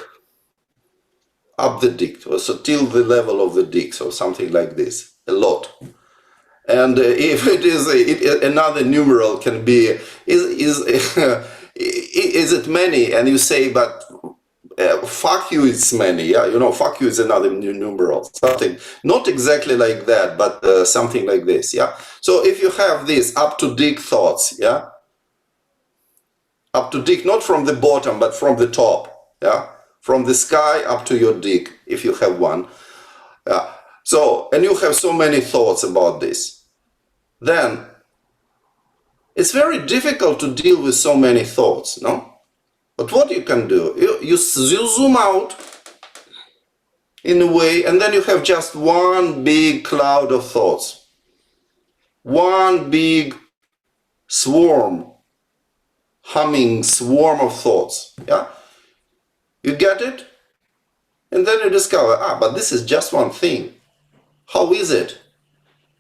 so till the level of the dick, so something like this, a lot. And if it is another numeral can be is it many? And you say, but fuck you, it's many. Yeah, you know, fuck you is another numeral. Something not exactly like that, but something like this. Yeah. So if you have this up to dick thoughts, yeah, up to dick, not from the bottom, but from the top. Yeah, from the sky up to your dick, if you have one. Yeah. So, and you have so many thoughts about this, then it's very difficult to deal with so many thoughts, no? But what you can do, you zoom out in a way, and then you have just one big cloud of thoughts. One big swarm, humming swarm of thoughts, yeah? You get it? And then you discover, but this is just one thing. How is it?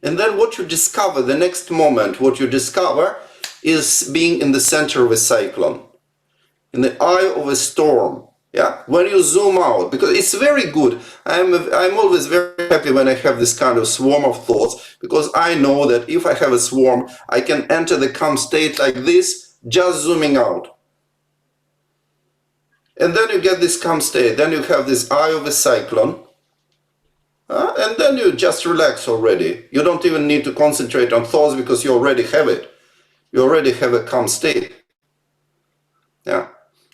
And then what you discover, the next moment, what you discover is being in the center of a cyclone, in the eye of a storm, yeah? When you zoom out, because it's very good. I'm always very happy when I have this kind of swarm of thoughts, because I know that if I have a swarm, I can enter the calm state like this, just zooming out. And then you get this calm state, then you have this eye of a cyclone, and then you just relax already. You don't even need to concentrate on thoughts because you already have it. You already have a calm state. Yeah.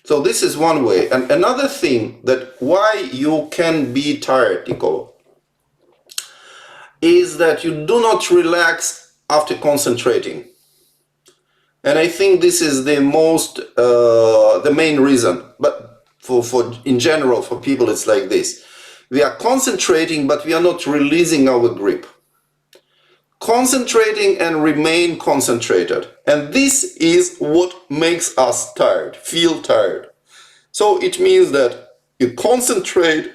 So this is one way. And another thing that why you can be tired, Nicolo, is that you do not relax after concentrating. And I think this is the main reason. But for in general, for people, it's like this. We are concentrating, but we are not releasing our grip. Concentrating and remain concentrated. And this is what makes us tired, feel tired. So it means that you concentrate,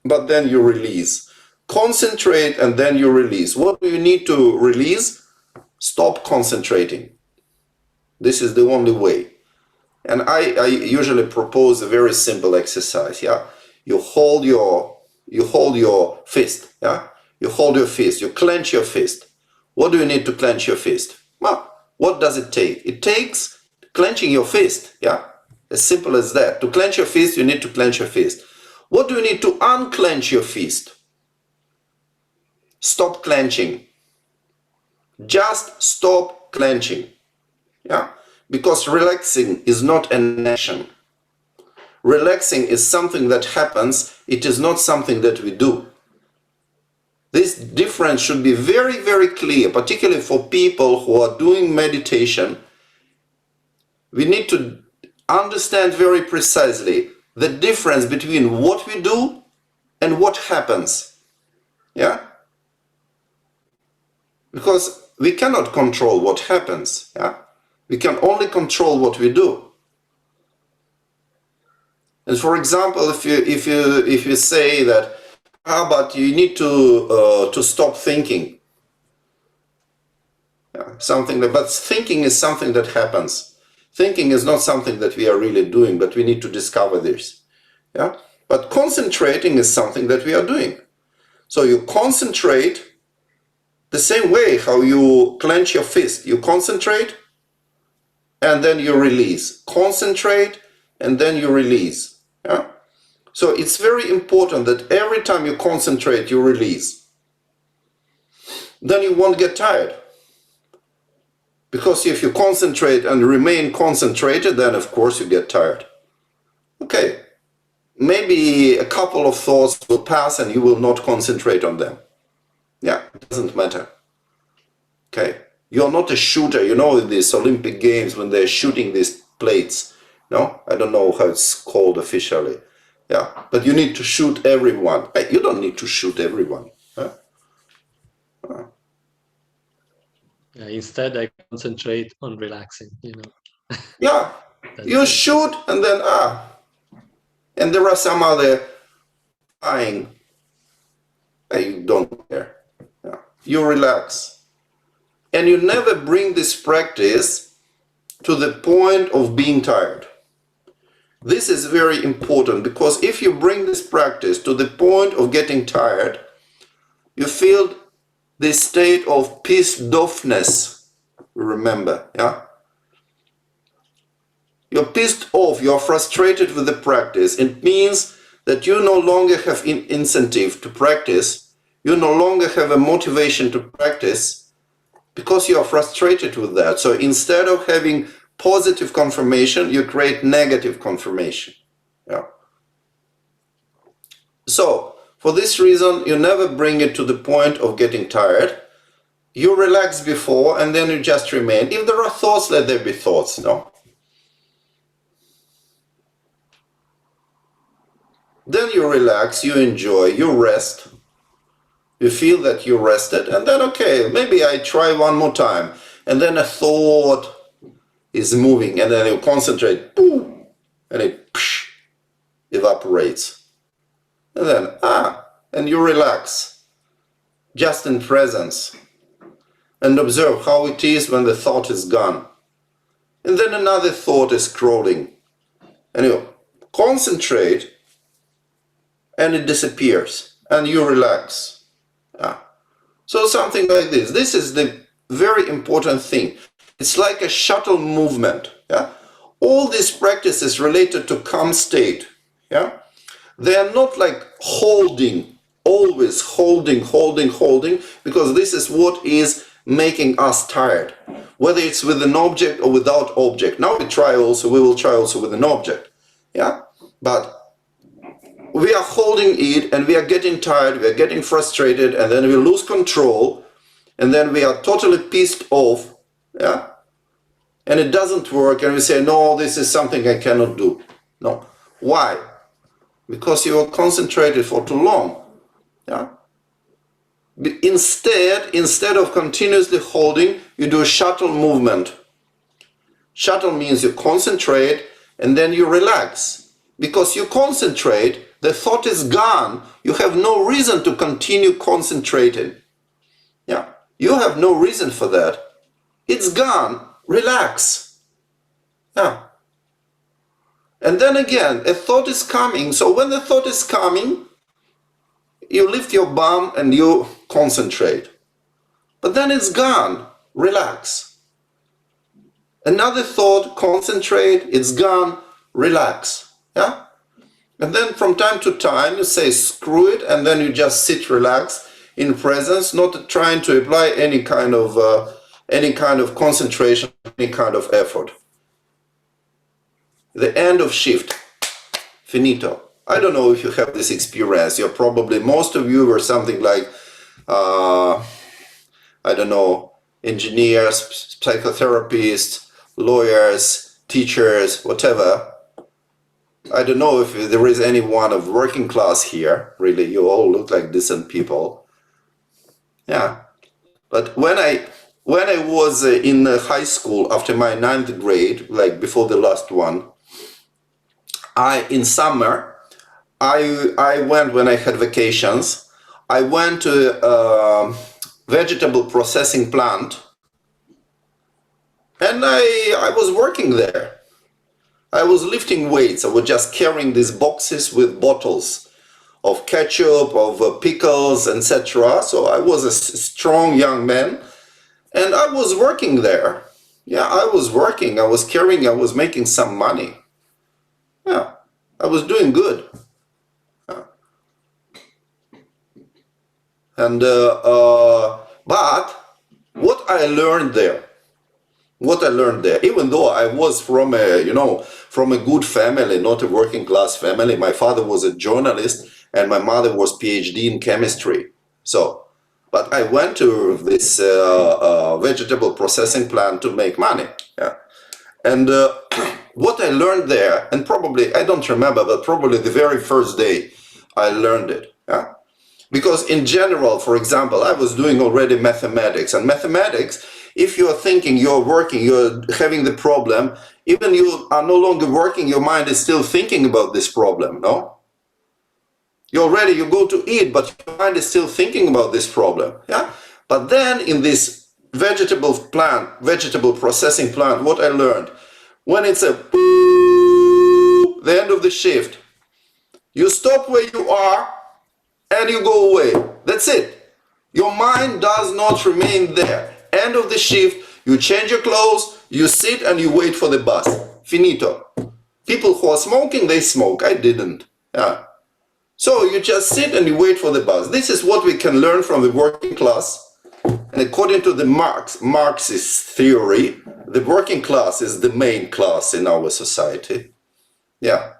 but then you release. Concentrate and then you release. What do you need to release? Stop concentrating. This is the only way. And I usually propose a very simple exercise, yeah? You hold your fist, yeah? You hold your fist, you clench your fist. What do you need to clench your fist? Well, what does it take? It takes clenching your fist, yeah? As simple as that. To clench your fist, you need to clench your fist. What do you need to unclench your fist? Stop clenching. Just stop clenching. Yeah? Because relaxing is not an action. Relaxing is something that happens, it is not something that we do. This difference should be very, very clear, particularly for people who are doing meditation. We need to understand very precisely the difference between what we do and what happens. Yeah? Because we cannot control what happens. Yeah? We can only control what we do. And for example, if you say that, but you need to stop thinking. Yeah, but thinking is something that happens. Thinking is not something that we are really doing, but we need to discover this. Yeah? But concentrating is something that we are doing. So you concentrate the same way how you clench your fist. You concentrate and then you release. Concentrate and then you release. Yeah? So it's very important that every time you concentrate, you release. Then you won't get tired. Because if you concentrate and remain concentrated, then of course you get tired. Okay, maybe a couple of thoughts will pass and you will not concentrate on them. Yeah, it doesn't matter. Okay, you're not a shooter. You know, in these Olympic Games when they're shooting these plates. No, I don't know how it's called officially. Yeah, but you need to shoot everyone. Hey, you don't need to shoot everyone. Huh? Yeah, instead, I concentrate on relaxing, Yeah, you shoot and then, and there are some other dying. You don't care. Yeah. You relax. And you never bring this practice to the point of being tired. This is very important because if you bring this practice to the point of getting tired, you feel this state of pissed offness. Remember, yeah? You're pissed off, you're frustrated with the practice. It means that you no longer have an incentive to practice, you no longer have a motivation to practice because you are frustrated with that. So instead of having positive confirmation, you create negative confirmation. Yeah. So, for this reason, you never bring it to the point of getting tired. You relax before and then you just remain. If there are thoughts, let there be thoughts, no? Then you relax, you enjoy, you rest. You feel that you rested and then, okay, maybe I try one more time. And then a thought is moving and then you concentrate, boom, and it evaporates. And then, and you relax, just in presence, and observe how it is when the thought is gone. And then another thought is crawling, and you concentrate, and it disappears, and you relax. So something like this. This is the very important thing. It's like a shuttle movement. Yeah? All these practices related to calm state. Yeah? They are not like holding, always holding, because this is what is making us tired. Whether it's with an object or without object. Now we will try also with an object. Yeah? But we are holding it and we are getting tired, we are getting frustrated, and then we lose control, and then we are totally pissed off. Yeah? And it doesn't work, and we say, no, this is something I cannot do. No. Why? Because you are concentrated for too long. Yeah? Instead of continuously holding, you do a shuttle movement. Shuttle means you concentrate and then you relax. Because you concentrate, the thought is gone. You have no reason to continue concentrating. Yeah? You have no reason for that. It's gone. Relax. Yeah. And then again, a thought is coming. So when the thought is coming, you lift your bum and you concentrate. But then it's gone. Relax. Another thought, concentrate, it's gone, relax. Yeah? And then from time to time you say screw it, and then you just sit relaxed, in presence, not trying to apply any kind of concentration, any kind of effort. The end of shift. Finito. I don't know if you have this experience. You're probably, most of you were something like, I don't know, engineers, psychotherapists, lawyers, teachers, whatever. I don't know if there is anyone of working class here. Really, you all look like decent people. Yeah. But when I was in high school after my 9th grade, like before the last one, in summer, I went, when I had vacations, I went to a vegetable processing plant, and I was working there. I was lifting weights. I was just carrying these boxes with bottles of ketchup, of pickles, etc. So I was a strong young man, and I was working there. Yeah, I was working. I was carrying. I was making some money. Yeah, I was doing good. And but what I learned there, even though I was from a good family, not a working class family. My father was a journalist, and my mother was PhD in chemistry. So, but I went to this vegetable processing plant to make money. Yeah. And what I learned there, and probably I don't remember, but probably the very first day I learned it. Yeah. Because in general, for example, I was doing already mathematics, and mathematics, if you're thinking, you're working, you're having the problem, even you are no longer working, your mind is still thinking about this problem, no? You go to eat, but your mind is still thinking about this problem, yeah? But then in this vegetable processing plant, what I learned, when it's the end of the shift, you stop where you are, and you go away. That's it. Your mind does not remain there. End of the shift, you change your clothes, you sit and you wait for the bus. Finito. People who are smoking, they smoke. I didn't. Yeah. So you just sit and you wait for the bus. This is what we can learn from the working class. And according to the Marxist theory, the working class is the main class in our society. Yeah.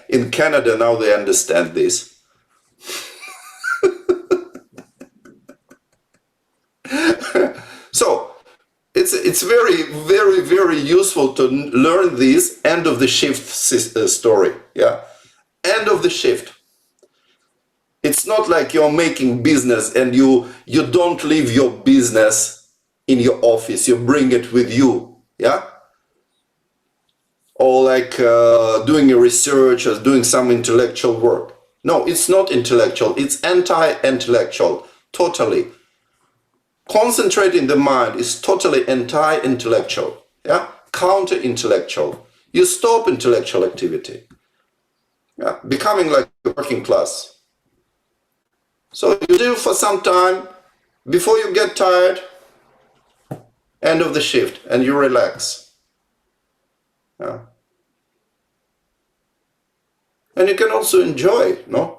In Canada now they understand this. So it's very, very, very useful to learn this end of the shift story. Yeah, end of the shift. It's not like you're making business and you don't leave your business in your office. You bring it with you. Yeah. Or like doing a research or doing some intellectual work. No, it's not intellectual. It's anti-intellectual. Totally. Concentrating the mind is totally anti-intellectual. Yeah, counter-intellectual. You stop intellectual activity. Yeah, becoming like a working class. So you do for some time before you get tired. End of the shift, and you relax. Yeah. And you can also enjoy, no?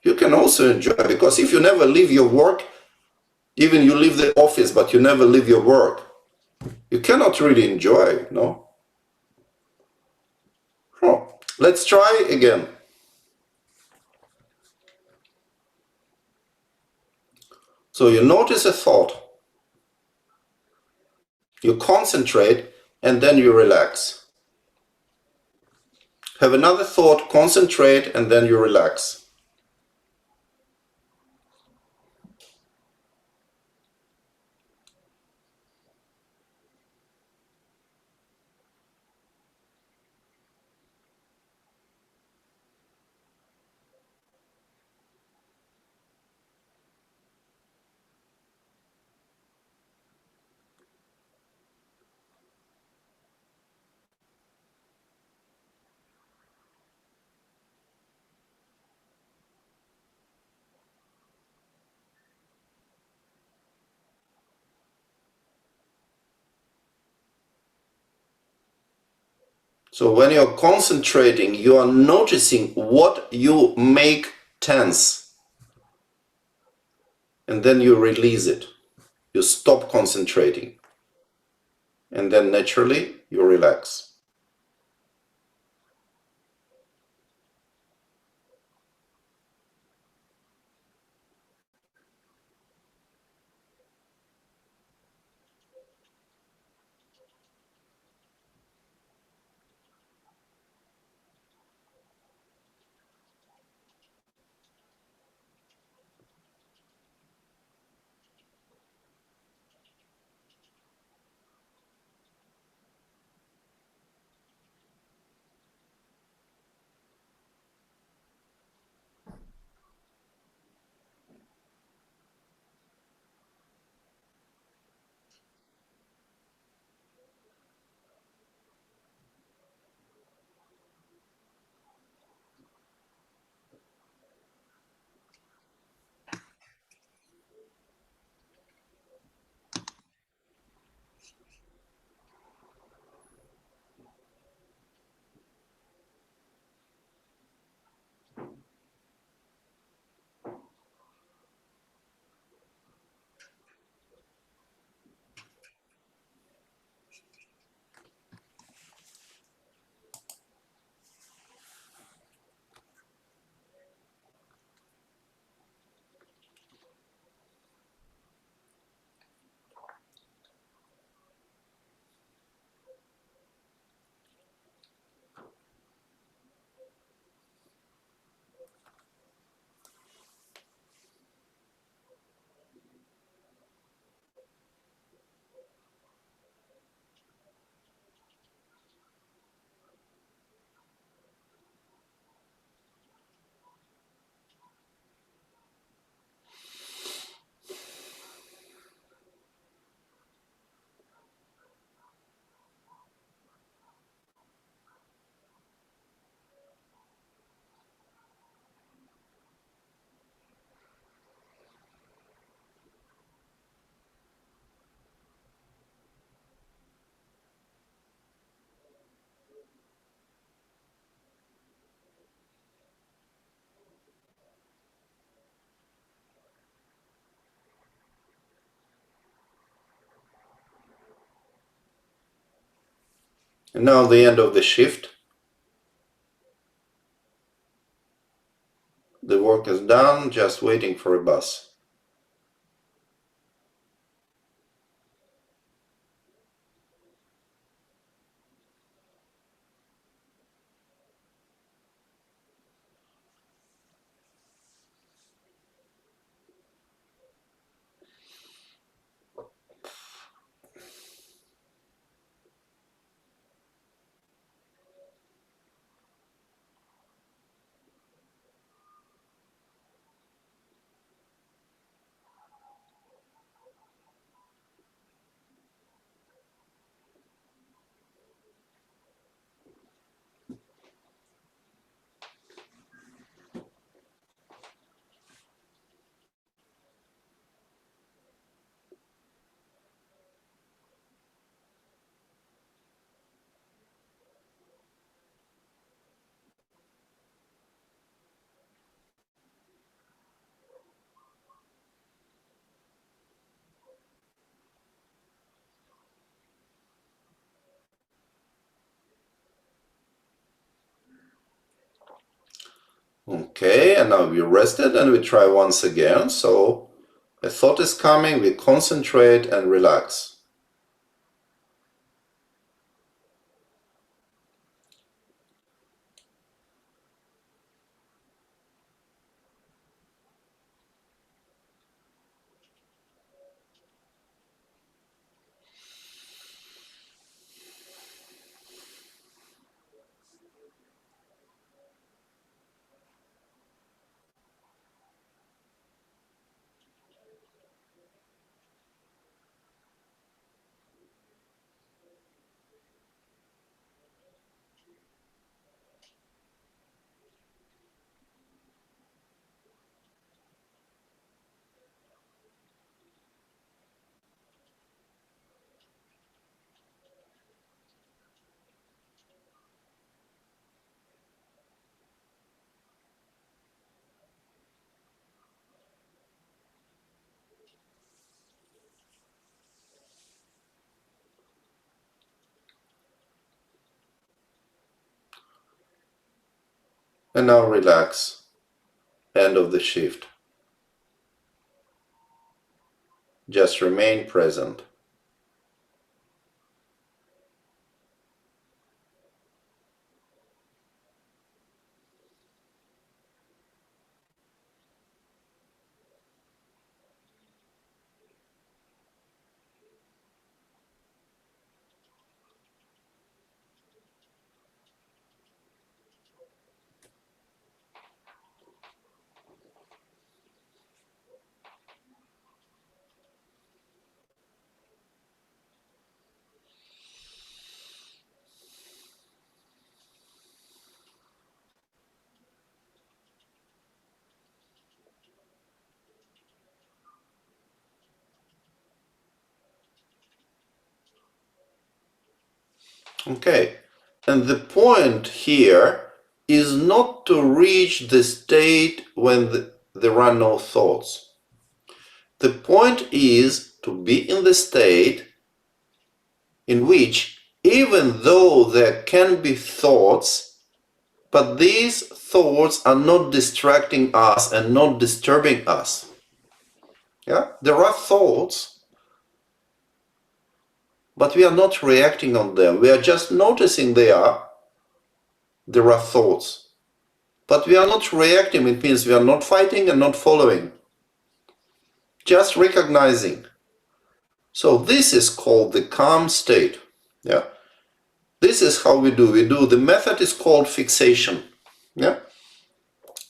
You can also enjoy, because if you never leave your work, even you leave the office, but you never leave your work, you cannot really enjoy, no? Oh, let's try again. So you notice a thought, you concentrate, and then you relax. Have another thought, concentrate, and then you relax. So when you're concentrating, you are noticing what you make tense. And then you release it. You stop concentrating. And then naturally you relax. And now the end of the shift. The work is done, just waiting for a bus. Okay, and now we're rested and we try once again. So a thought is coming, we concentrate and relax. And now relax. End of the shift. Just remain present. Okay. And the point here is not to reach the state when there are no thoughts. The point is to be in the state in which, even though there can be thoughts, but these thoughts are not distracting us and not disturbing us. Yeah, there are thoughts, but we are not reacting on them. We are just noticing there are thoughts. But we are not reacting. It means we are not fighting and not following. Just recognizing. So this is called the calm state. Yeah. This is how we do. The method is called fixation. Yeah.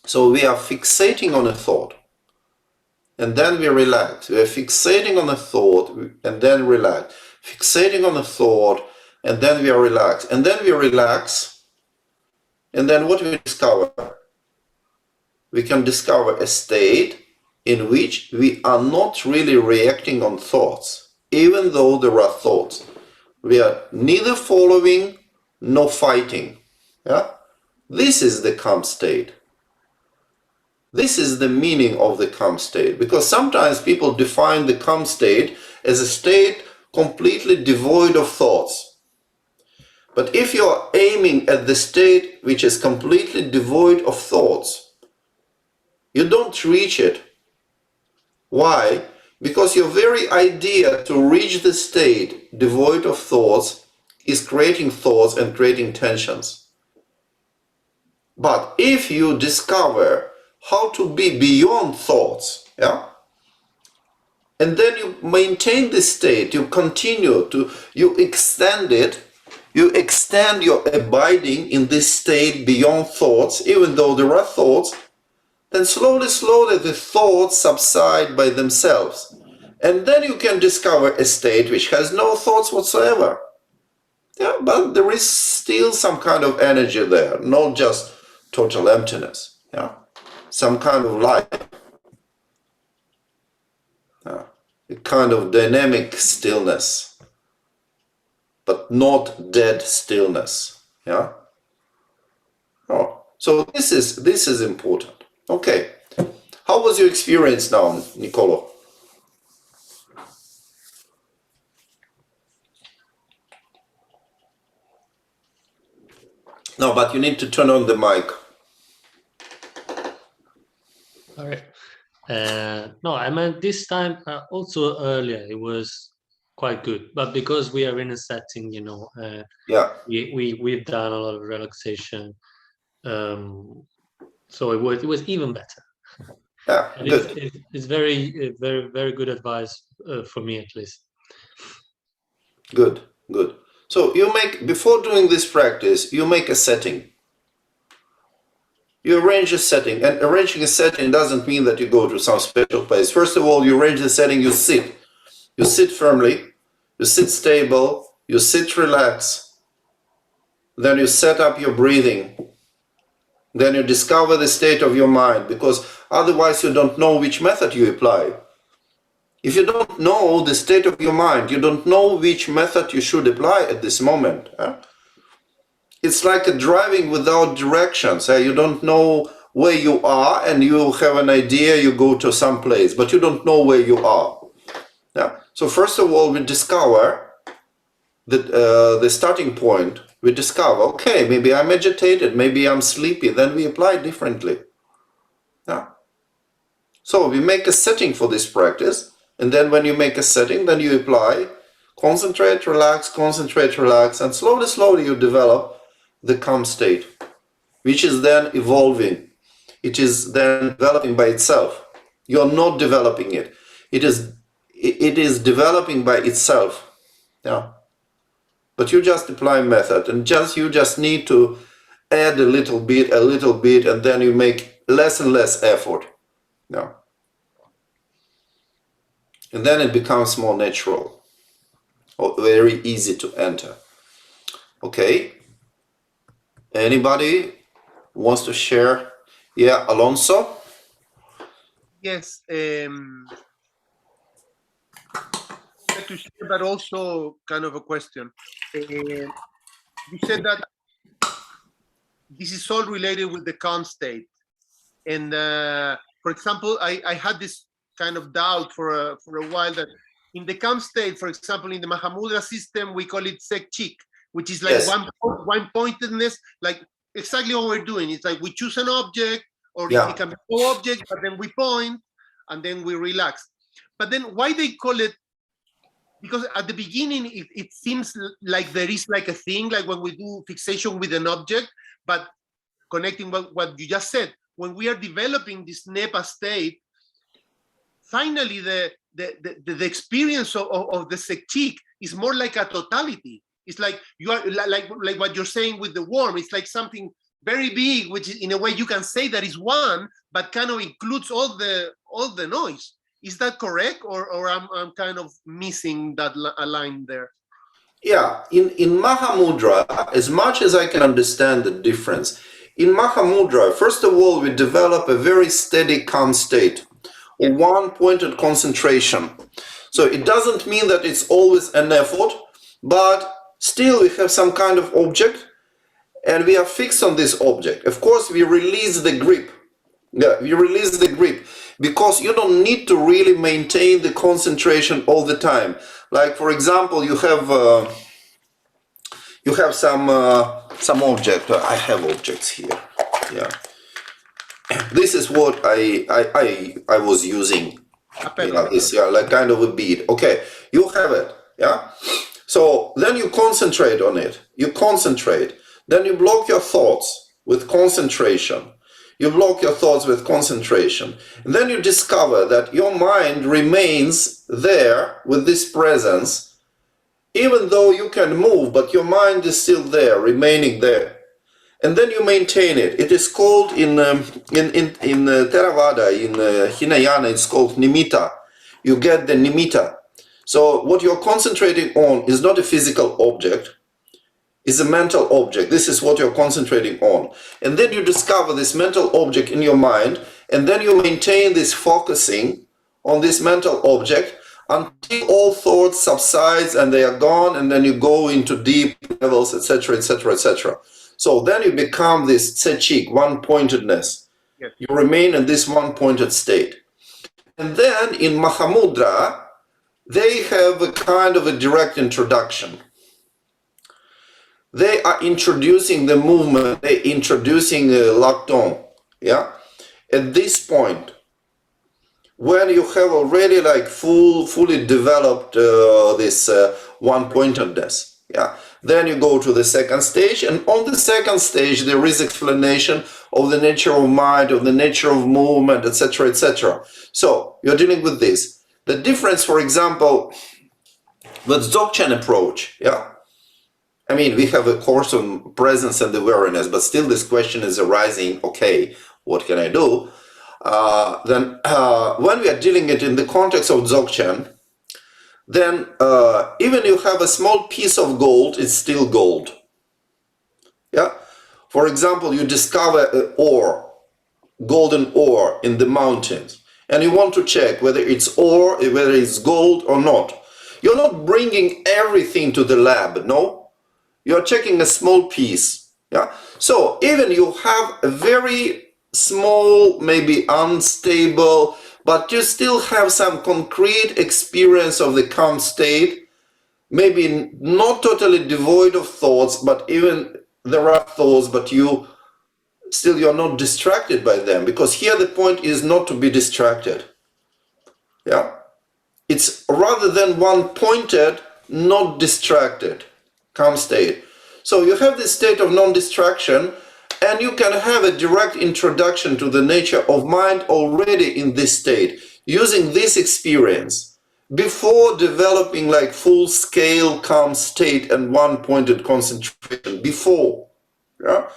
So we are fixating on a thought. And then we relax. We are fixating on a thought and then relax. Fixating on a thought and then we are relaxed. And then we relax. And then what we discover? We can discover a state in which we are not really reacting on thoughts, even though there are thoughts. We are neither following nor fighting. Yeah? This is the calm state. This is the meaning of the calm state, because sometimes people define the calm state as a state completely devoid of thoughts. But if you are aiming at the state which is completely devoid of thoughts, you don't reach it. Why? Because your very idea to reach the state devoid of thoughts is creating thoughts and creating tensions. But if you discover how to be beyond thoughts, yeah, and then you maintain this state, you continue to, you extend it, you extend your abiding in this state beyond thoughts, even though there are thoughts, then slowly the thoughts subside by themselves. And then you can discover a state which has no thoughts whatsoever. Yeah, but there is still some kind of energy there, not just total emptiness. Yeah, some kind of life. Yeah, a kind of dynamic stillness, but not dead stillness. Yeah. Oh, so this is important. Okay. How was your experience now, Nicolo? No, but you need to turn on the mic. All right. No, I meant this time also earlier it was quite good, but because we are in a setting, Yeah. we've done a lot of relaxation, so it was even better. Yeah. And Good. it's very good advice for me at least. Good. Good. So you make, before doing this practice, you make a setting. You arrange a setting, and arranging a setting doesn't mean that you go to some special place. First of all, you arrange the setting, you sit. You sit firmly, you sit stable, you sit relaxed. Then you set up your breathing. Then you discover the state of your mind, because otherwise you don't know which method you apply. If you don't know the state of your mind, you don't know which method you should apply at this moment. It's like a driving without directions. You don't know where you are, and you have an idea, you go to some place, but you don't know where you are. Yeah? So first of all, we discover that the starting point, We discover, okay, maybe I'm agitated, maybe I'm sleepy, then we apply differently. Yeah. So we make a setting for this practice, and then when you make a setting, then you apply, concentrate, relax, and slowly you develop the calm state, which is then evolving. It is then developing by itself. You're not developing it. It is developing by itself. Yeah. But you just apply method, and you just need to add a little bit, and then you make less and less effort. Yeah. And then it becomes more natural, or very easy to enter. Okay. Anybody wants to share? Yeah, Alonso? Yes. To share, but also kind of a question. You said that this is all related with the calm state. And for example, I had this kind of doubt for a while that in the calm state, for example, in the Mahamudra system, we call it sek chik, which is like Yes. one pointedness, like exactly what we're doing. It's like we choose an object, or Yeah. it can be no object, but then we point and then we relax. But then why they call it? Because at the beginning, it seems like there is like a thing, like when we do fixation with an object, but connecting what you just said, when we are developing this NEPA state, finally the experience of the sekchik is more like a totality. It's like you are like what you're saying with the worm. It's like something very big, which is, in a way you can say that is one, but kind of includes all the noise. Is that correct, or I'm kind of missing that a line there? Yeah, in Mahamudra, as much as I can understand the difference, in Mahamudra, first of all, we develop a very steady, calm state, or one-pointed concentration. So it doesn't mean that it's always an effort, but still we have some kind of object, and we are fixed on this object. Of course, we release the grip. Yeah, you release the grip, because you don't need to really maintain the concentration all the time. Like, for example, you have some object. I have objects here. Yeah, this is what I was using. It's like kind of a bead. Okay, you have it. Yeah. So then you concentrate on it. You concentrate. Then you block your thoughts with concentration. You block your thoughts with concentration. And then you discover that your mind remains there with this presence, even though you can move, but your mind is still there, remaining there. And then you maintain it. It is called in Theravada, in Hinayana, it's called nimitta. You get the nimitta. So what you're concentrating on is not a physical object, is a mental object. This is what you're concentrating on. And then you discover this mental object in your mind, and then you maintain this focusing on this mental object until all thoughts subsides and they are gone, and then you go into deep levels, etc., etc., etc. So then you become this tsechik, one-pointedness. Yes. You remain in this one-pointed state. And then in Mahamudra, they have a kind of a direct introduction. They are introducing the movement, they're introducing Lacton, yeah? At this point, when you have already like fully developed this one-pointedness, yeah? Then you go to the second stage, and on the second stage there is explanation of the nature of mind, of the nature of movement, etc., etc. So, you're dealing with this. The difference, for example, with Dzogchen approach, yeah? I mean, we have a course on presence and awareness, but still this question is arising, okay, what can I do? Then when we are dealing it in the context of Dzogchen, then even you have a small piece of gold, it's still gold. Yeah? For example, you discover an ore, golden ore in the mountains, and you want to check whether it's ore, whether it's gold or not. You're not bringing everything to the lab, no? You're checking a small piece. Yeah. So even you have a very small, maybe unstable, but you still have some concrete experience of the calm state. maybe not totally devoid of thoughts, but even there are thoughts, but you're not distracted by them, because here the point is not to be distracted. Yeah, it's rather than one pointed, not distracted, calm state. So you have this state of non-distraction, and you can have a direct introduction to the nature of mind already in this state, using this experience before developing like full-scale calm state and one-pointed concentration. Before, yeah.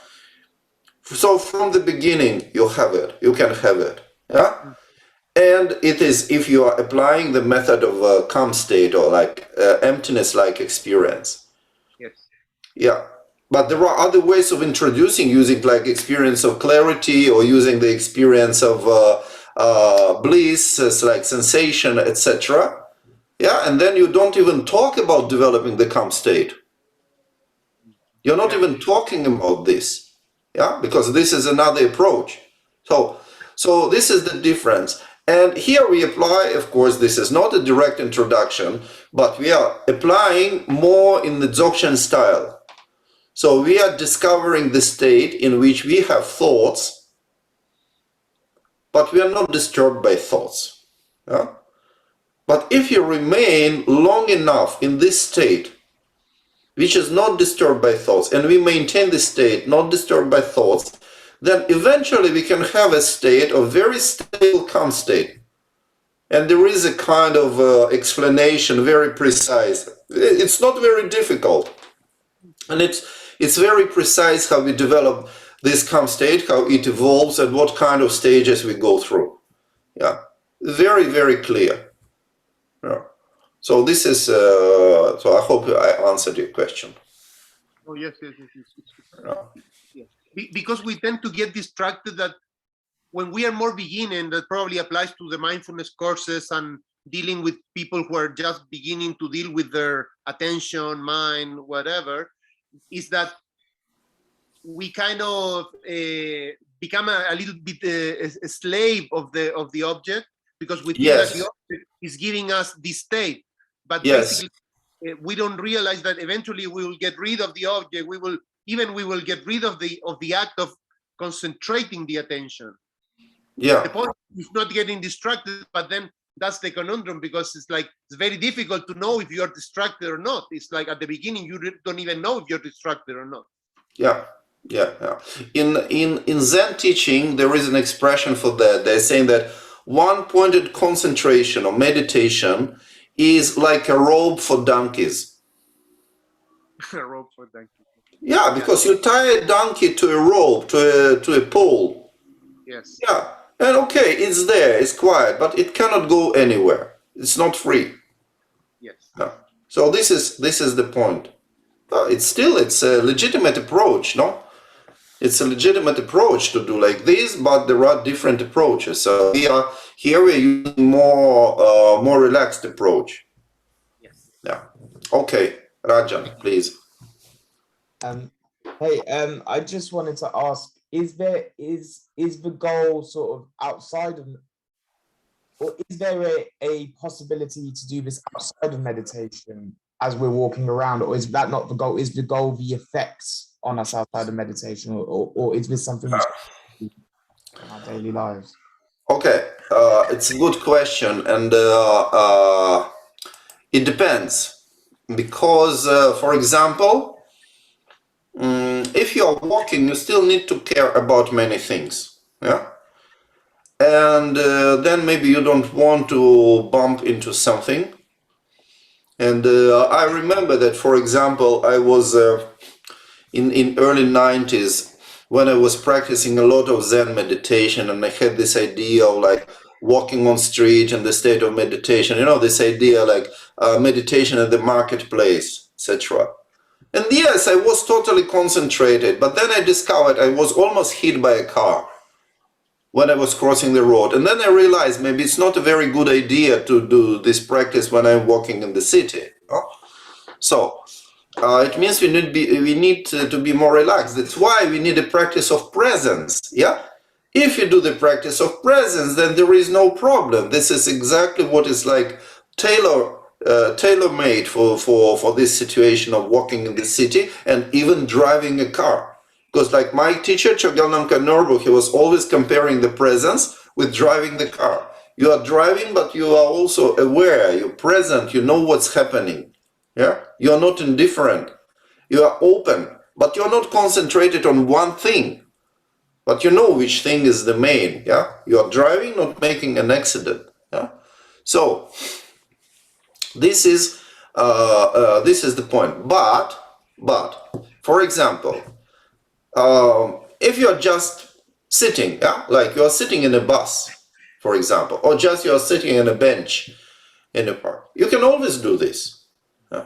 So from the beginning, you have it. You can have it, yeah. And it is if you are applying the method of calm state or like emptiness-like experience. Yes. Yeah. But there are other ways of introducing, using like experience of clarity or using the experience of bliss, as like sensation, etc. Yeah, and then you don't even talk about developing the calm state. You're not even talking about this. Yeah, because this is another approach. So this is the difference. And here we apply, of course, this is not a direct introduction, but we are applying more in the Dzogchen style. So we are discovering the state in which we have thoughts, but we are not disturbed by thoughts. Yeah? But if you remain long enough in this state, which is not disturbed by thoughts, and we maintain this state not disturbed by thoughts, then eventually we can have a state of very stable calm state. And there is a kind of explanation, very precise. It's not very difficult. And it's very precise how we develop this calm state, how it evolves, and what kind of stages we go through. Yeah, very, very clear. Yeah. So this is, so I hope I answered your question. Oh, yes. Yeah. Because we tend to get distracted that when we are more beginning, that probably applies to the mindfulness courses and dealing with people who are just beginning to deal with their attention, mind, whatever, is that we kind of become a little bit a slave of the object, because we think that the object is giving us this state, but basically we don't realize that eventually we will get rid of the object. We will get rid of the act of concentrating the attention. Yeah. The point is not getting distracted, but then that's the conundrum, because it's like it's very difficult to know if you are distracted or not. It's like at the beginning you don't even know if you're distracted or not. Yeah. In Zen teaching, there is an expression for that. They're saying that one-pointed concentration or meditation is like a rope for donkeys. A rope for donkeys. Yeah, because you tie a donkey to a rope, to a pole. Yes. Yeah. And okay, it's there, it's quiet, but it cannot go anywhere. It's not free. Yes. Yeah. So this is the point. It's a legitimate approach, no? It's a legitimate approach to do like this, but there are different approaches. So we're using more relaxed approach. Yes. Yeah. Okay, Rajan, please. Hey, I just wanted to ask, is the goal sort of outside of, or is there a possibility to do this outside of meditation as we're walking around, or is that not the goal? Is the goal the effects on us outside of meditation, or is this something in our daily lives? Okay, it's a good question, and it depends, because for example, if you are walking, you still need to care about many things, yeah? And then maybe you don't want to bump into something. And I remember that, for example, I was in early 90s when I was practicing a lot of Zen meditation, and I had this idea of like walking on street in the state of meditation, you know, this idea like meditation at the marketplace, etc. And yes, I was totally concentrated, but then I discovered I was almost hit by a car when I was crossing the road. And then I realized maybe it's not a very good idea to do this practice when I'm walking in the city. So it means we need to be more relaxed. That's why we need a practice of presence. Yeah. If you do the practice of presence, then there is no problem. This is exactly what is like tailor-made for this situation of walking in the city and even driving a car. Because like my teacher, Chogyal Norbu, he was always comparing the presence with driving the car. You are driving, but you are also aware, you're present, you know what's happening. Yeah, you are not indifferent. You are open, but you're not concentrated on one thing. But you know which thing is the main. Yeah, you are driving, not making an accident. Yeah, so this is the point. But for example, if you're just sitting, yeah, like you're sitting in a bus, for example, or just you're sitting in a bench in a park, you can always do this. Yeah?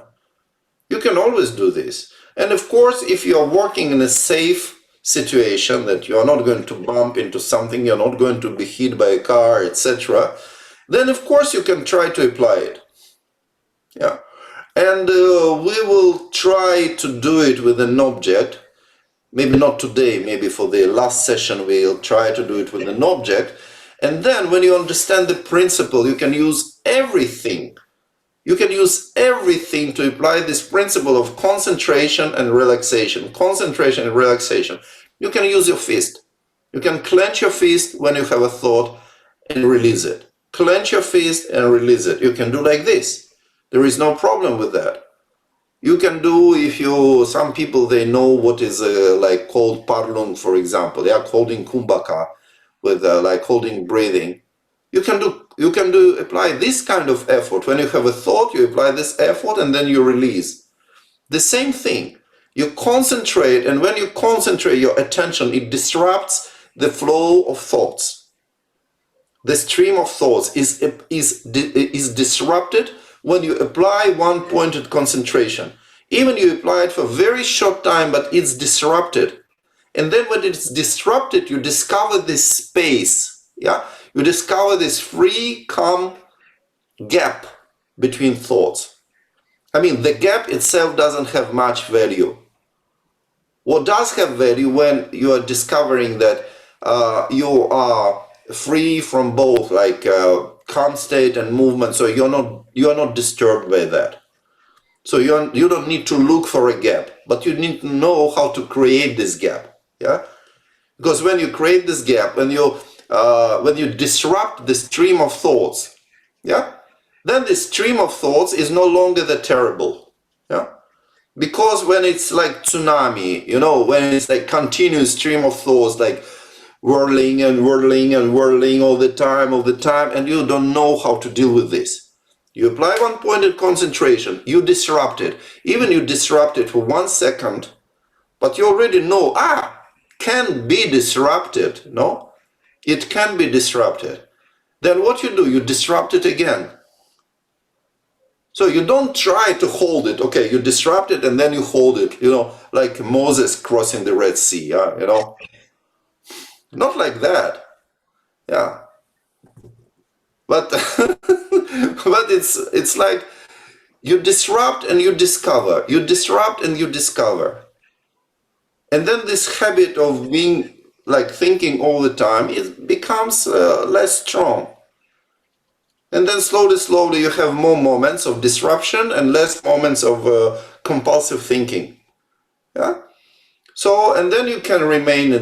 You can always do this. And of course, if you're working in a safe situation that you're not going to bump into something, you're not going to be hit by a car, etc., then of course you can try to apply it. Yeah, and we will try to do it with an object. Maybe not today, maybe for the last session we'll try to do it with an object. And then when you understand the principle, you can use everything. You can use everything to apply this principle of concentration and relaxation. Concentration and relaxation. You can use your fist. You can clench your fist when you have a thought and release it. Clench your fist and release it. You can do like this. There is no problem with that. You can do, if you, some people, they know what is like called parlung, for example. They are holding kumbhaka with like holding breathing. You can do apply this kind of effort. When you have a thought, you apply this effort and then you release. The same thing. You concentrate, and when you concentrate your attention, it disrupts the flow of thoughts. The stream of thoughts is disrupted when you apply one-pointed concentration. Even you apply it for a very short time, but it's disrupted. And then when it's disrupted, you discover this space. Yeah, you discover this free, calm gap between thoughts. I mean, the gap itself doesn't have much value. What does have value when you are discovering that you are free from both, like calm state and movement, so you're not disturbed by that. So you don't need to look for a gap, but you need to know how to create this gap. Yeah, because when you create this gap, when you disrupt the stream of thoughts, yeah, then the stream of thoughts is no longer that terrible. Yeah, because when it's like tsunami, you know, when it's like continuous stream of thoughts, like whirling and whirling and whirling all the time, and you don't know how to deal with this. You apply one-pointed concentration, you disrupt it. Even you disrupt it for 1 second, but you already know, can be disrupted, no? It can be disrupted. Then what you do, you disrupt it again. So you don't try to hold it. Okay, you disrupt it and then you hold it, you know, like Moses crossing the Red Sea, yeah, you know? Not like that, yeah. But but it's like you disrupt and you discover, you disrupt and you discover. And then this habit of being like thinking all the time, it becomes less strong. And then slowly you have more moments of disruption and less moments of compulsive thinking. Yeah. So, and then you can remain,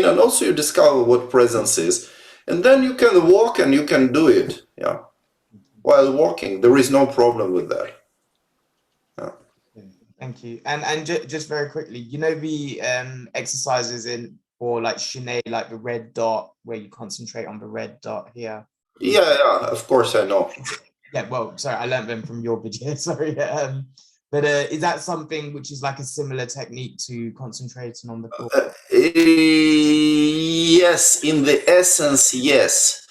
and also you discover what presence is. And then you can walk and you can do it, yeah. While walking, there is no problem with that. Yeah. Thank you. And just very quickly, you know the exercises in for like Shine, like the red dot, where you concentrate on the red dot here. Yeah, of course I know. Yeah, well, sorry, I learned them from your video. Sorry, but is that something which is like a similar technique to concentrating on the thought? Yes, in the essence, yes.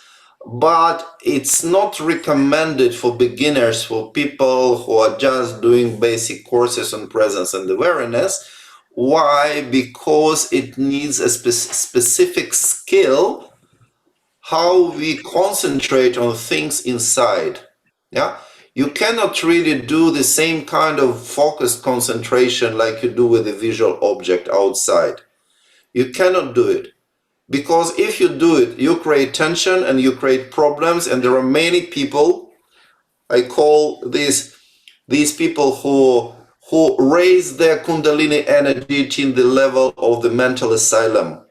But it's not recommended for beginners, for people who are just doing basic courses on presence and awareness. Why? Because it needs a specific skill, how we concentrate on things inside. Yeah. You cannot really do the same kind of focused concentration like you do with a visual object outside. You cannot do it. Because if you do it, you create tension and you create problems, and there are many people I call these people who raise their Kundalini energy to the level of the mental asylum.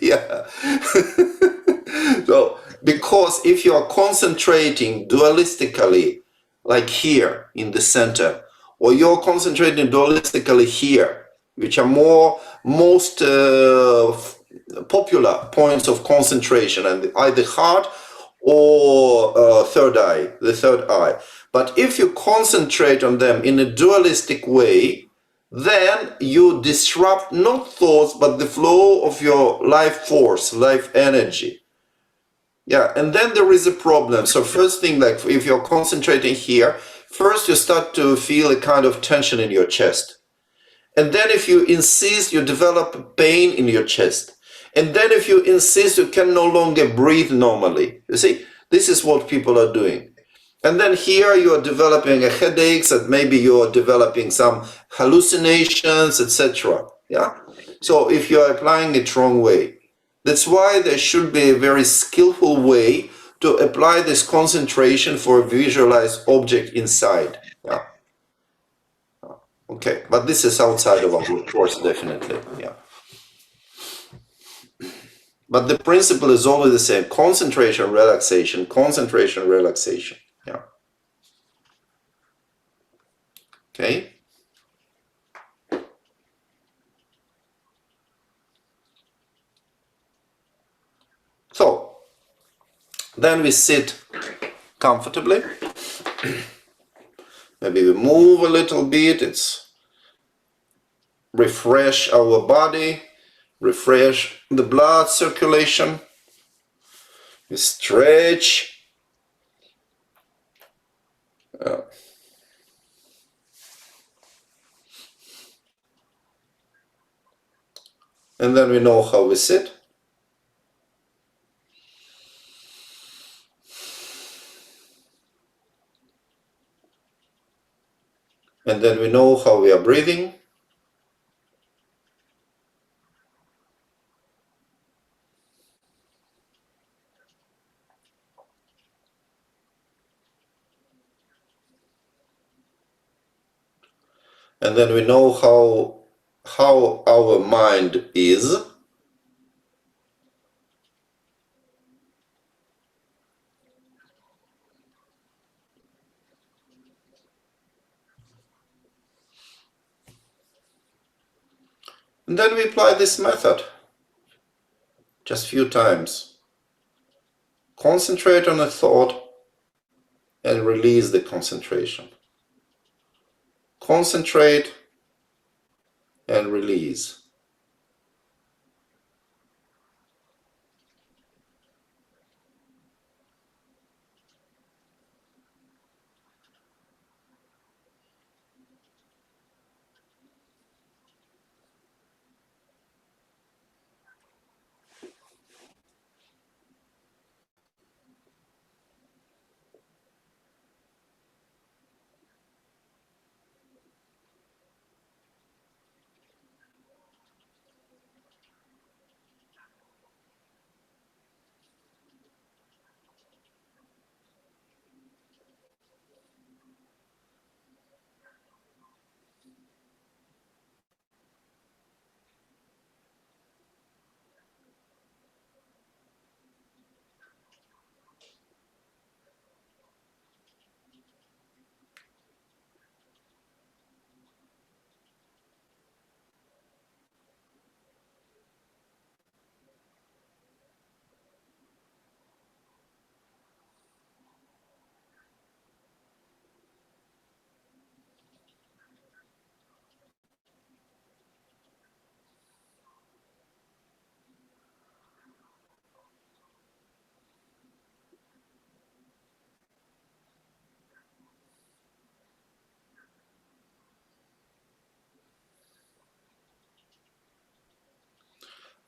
Yeah. So, because if you are concentrating dualistically, like here in the center, or you're concentrating dualistically here, which are most popular points of concentration, and either heart or third eye, the third eye. But if you concentrate on them in a dualistic way, then you disrupt not thoughts but the flow of your life force, life energy. Yeah, and then there is a problem. So first thing, like if you're concentrating here, first you start to feel a kind of tension in your chest. And then if you insist, you develop pain in your chest. And then if you insist, you can no longer breathe normally. You see, this is what people are doing. And then here you are developing a headaches, and maybe you are developing some hallucinations, etc. Yeah. So if you are applying it wrong way, that's why there should be a very skillful way to apply this concentration for a visualized object inside. Yeah. Okay, but this is outside of our course, definitely. Yeah. But the principle is always the same: concentration, relaxation, concentration, relaxation. Yeah. Okay. So then we sit comfortably. Maybe we move a little bit. It's refresh our body, refresh the blood circulation. We stretch. And then we know how we sit. And then we know how we are breathing. And then we know how our mind is. And then we apply this method just a few times. Concentrate on a thought and release the concentration. Concentrate and release.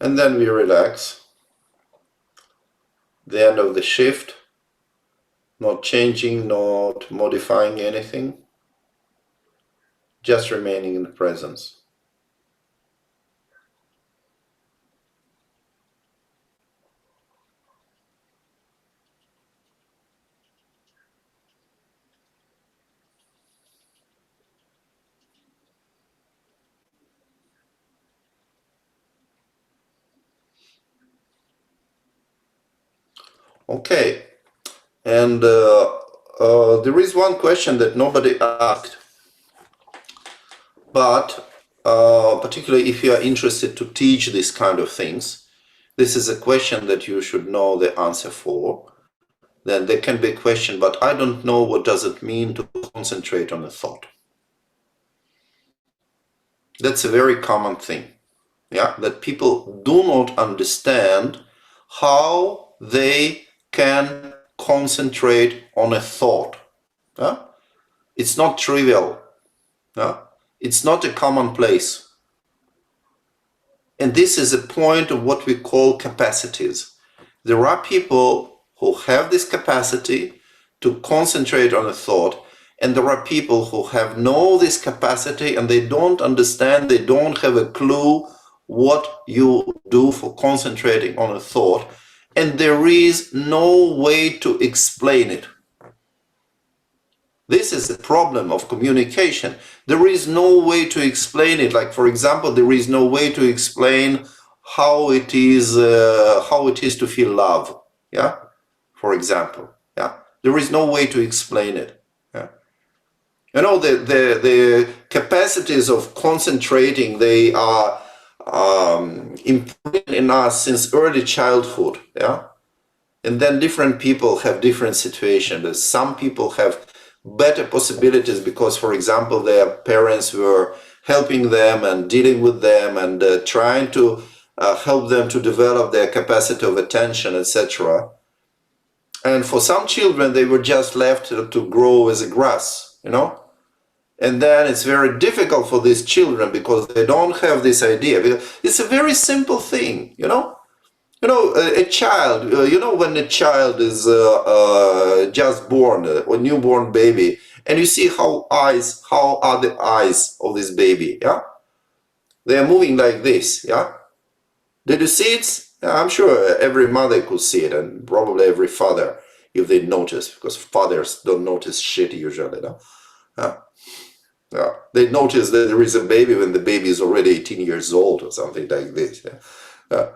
And then we relax. The end of the shift, not changing, not modifying anything, just remaining in the presence. Okay. And there is one question that nobody asked, but particularly if you are interested to teach these kind of things, this is a question that you should know the answer for. Then there can be a question, but I don't know what does it mean to concentrate on a thought. That's a very common thing, yeah, that people do not understand how they can concentrate on a thought. Yeah? It's not trivial. Yeah? It's not a commonplace. And this is a point of what we call capacities. There are people who have this capacity to concentrate on a thought, and there are people who have no this capacity and they don't understand, they don't have a clue what you do for concentrating on a thought, and there is no way to explain it. This is the problem of communication. There is no way to explain it. Like, for example, there is no way to explain how it is to feel love. Yeah, for example. Yeah, there is no way to explain it. Yeah, you know, the capacities of concentrating, they are imprinted in us since early childhood. Yeah, and then different people have different situations. Some people have better possibilities because, for example, their parents were helping them and dealing with them and trying to help them to develop their capacity of attention, etc. And for some children, they were just left to grow as a grass, you know. And then it's very difficult for these children because they don't have this idea. It's a very simple thing, you know. You know, a child, you know, when a child is just born, a newborn baby, and you see how are the eyes of this baby, yeah? They are moving like this, yeah? Did you see it? Yeah, I'm sure every mother could see it, and probably every father, if they notice, because fathers don't notice shit usually, no? Yeah. They notice that there is a baby when the baby is already 18 years old or something like this, yeah?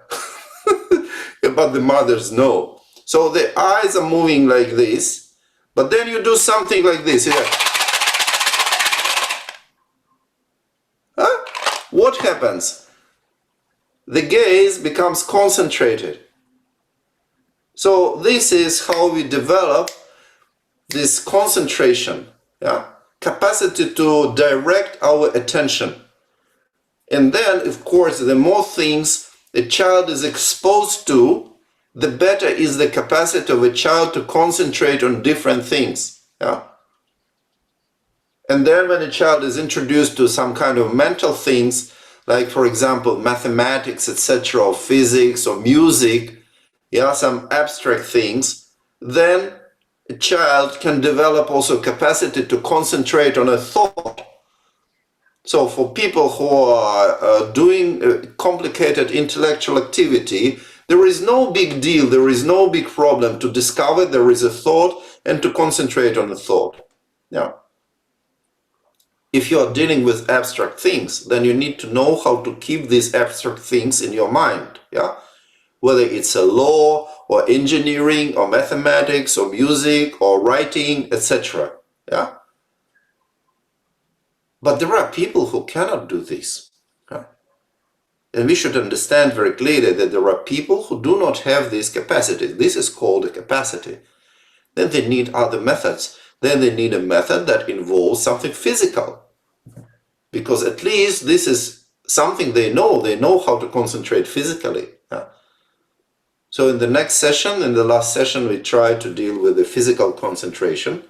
But the mothers know. So the eyes are moving like this, but then you do something like this. Yeah. Huh? What happens? The gaze becomes concentrated. So this is how we develop this concentration, yeah? Capacity to direct our attention. And then, of course, the more things a child is exposed to, the better is the capacity of a child to concentrate on different things. Yeah? And then when a child is introduced to some kind of mental things, like, for example, mathematics, etc., or physics, or music, yeah, some abstract things, then a child can develop also capacity to concentrate on a thought. So for people who are doing complicated intellectual activity, there is no big deal, there is no big problem to discover there is a thought and to concentrate on the thought. Yeah. If you are dealing with abstract things, then you need to know how to keep these abstract things in your mind. Yeah. Whether it's a law or engineering or mathematics or music or writing, etc. Yeah. But there are people who cannot do this. Yeah? And we should understand very clearly that there are people who do not have this capacity. This is called a capacity. Then they need other methods. Then they need a method that involves something physical. Because at least this is something they know. They know how to concentrate physically. Yeah? So in the next session, in the last session, we tried to deal with the physical concentration.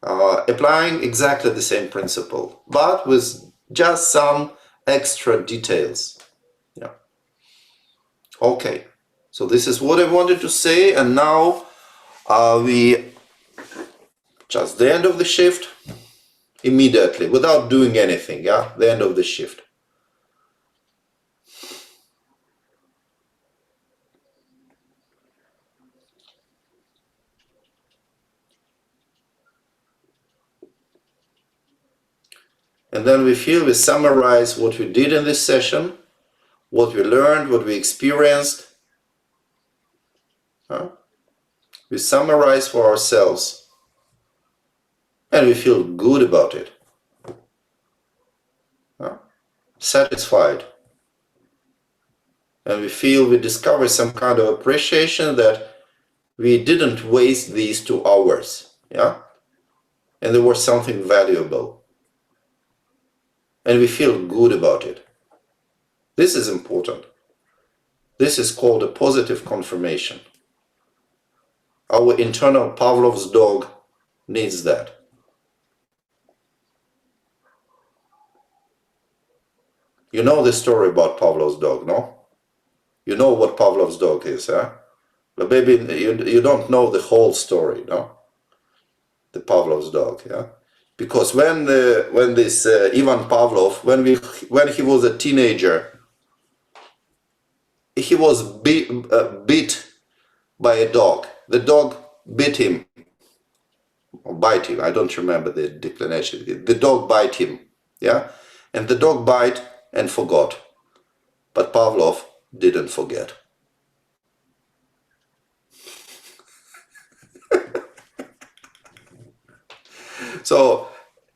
Applying exactly the same principle, but with just some extra details. Yeah. Okay, so this is what I wanted to say, and now we just the end of the shift immediately, without doing anything. Yeah, the end of the shift. And then we summarize what we did in this session, what we learned, what we experienced. We summarize for ourselves and we feel good about it. Satisfied. And we discover some kind of appreciation that we didn't waste these 2 hours. And there was something valuable. And we feel good about it. This is important. This is called a positive confirmation. Our internal Pavlov's dog needs that. You know the story about Pavlov's dog, no? You know what Pavlov's dog is, But maybe you don't know the whole story, no? The Pavlov's dog, Because when this Ivan Pavlov, when he was a teenager, he was bit by a dog. The dog bit him, or bite him. I don't remember the declination. The dog bite him, and the dog bite and forgot, but Pavlov didn't forget. So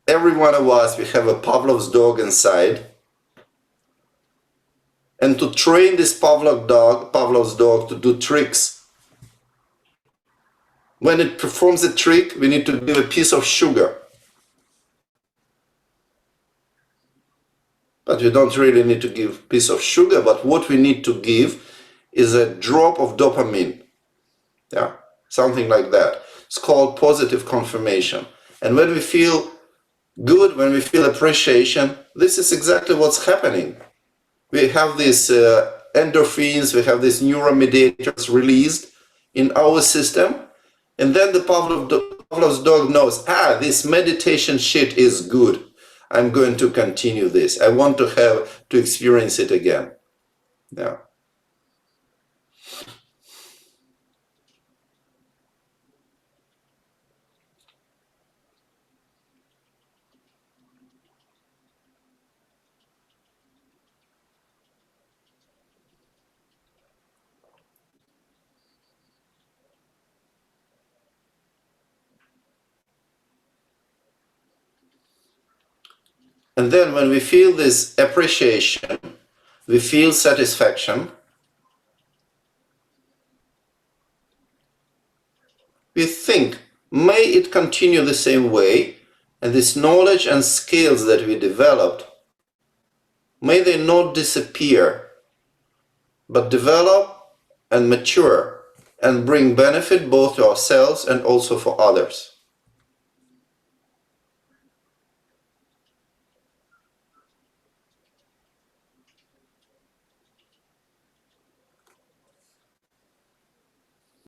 every one of us, we have a Pavlov's dog inside. And to train this Pavlov's dog to do tricks, when it performs a trick, we need to give a piece of sugar. But we don't really need to give a piece of sugar, but what we need to give is a drop of dopamine. Something like that. It's called positive confirmation. And when we feel good, when we feel appreciation, this is exactly what's happening. We have these endorphins, we have these neuromediators released in our system, and then the Pavlov's dog knows, this meditation shit is good. I'm going to continue this. I want to experience it again. And then when we feel this appreciation, we feel satisfaction, we think, may it continue the same way, and this knowledge and skills that we developed, may they not disappear, but develop and mature and bring benefit both to ourselves and also for others.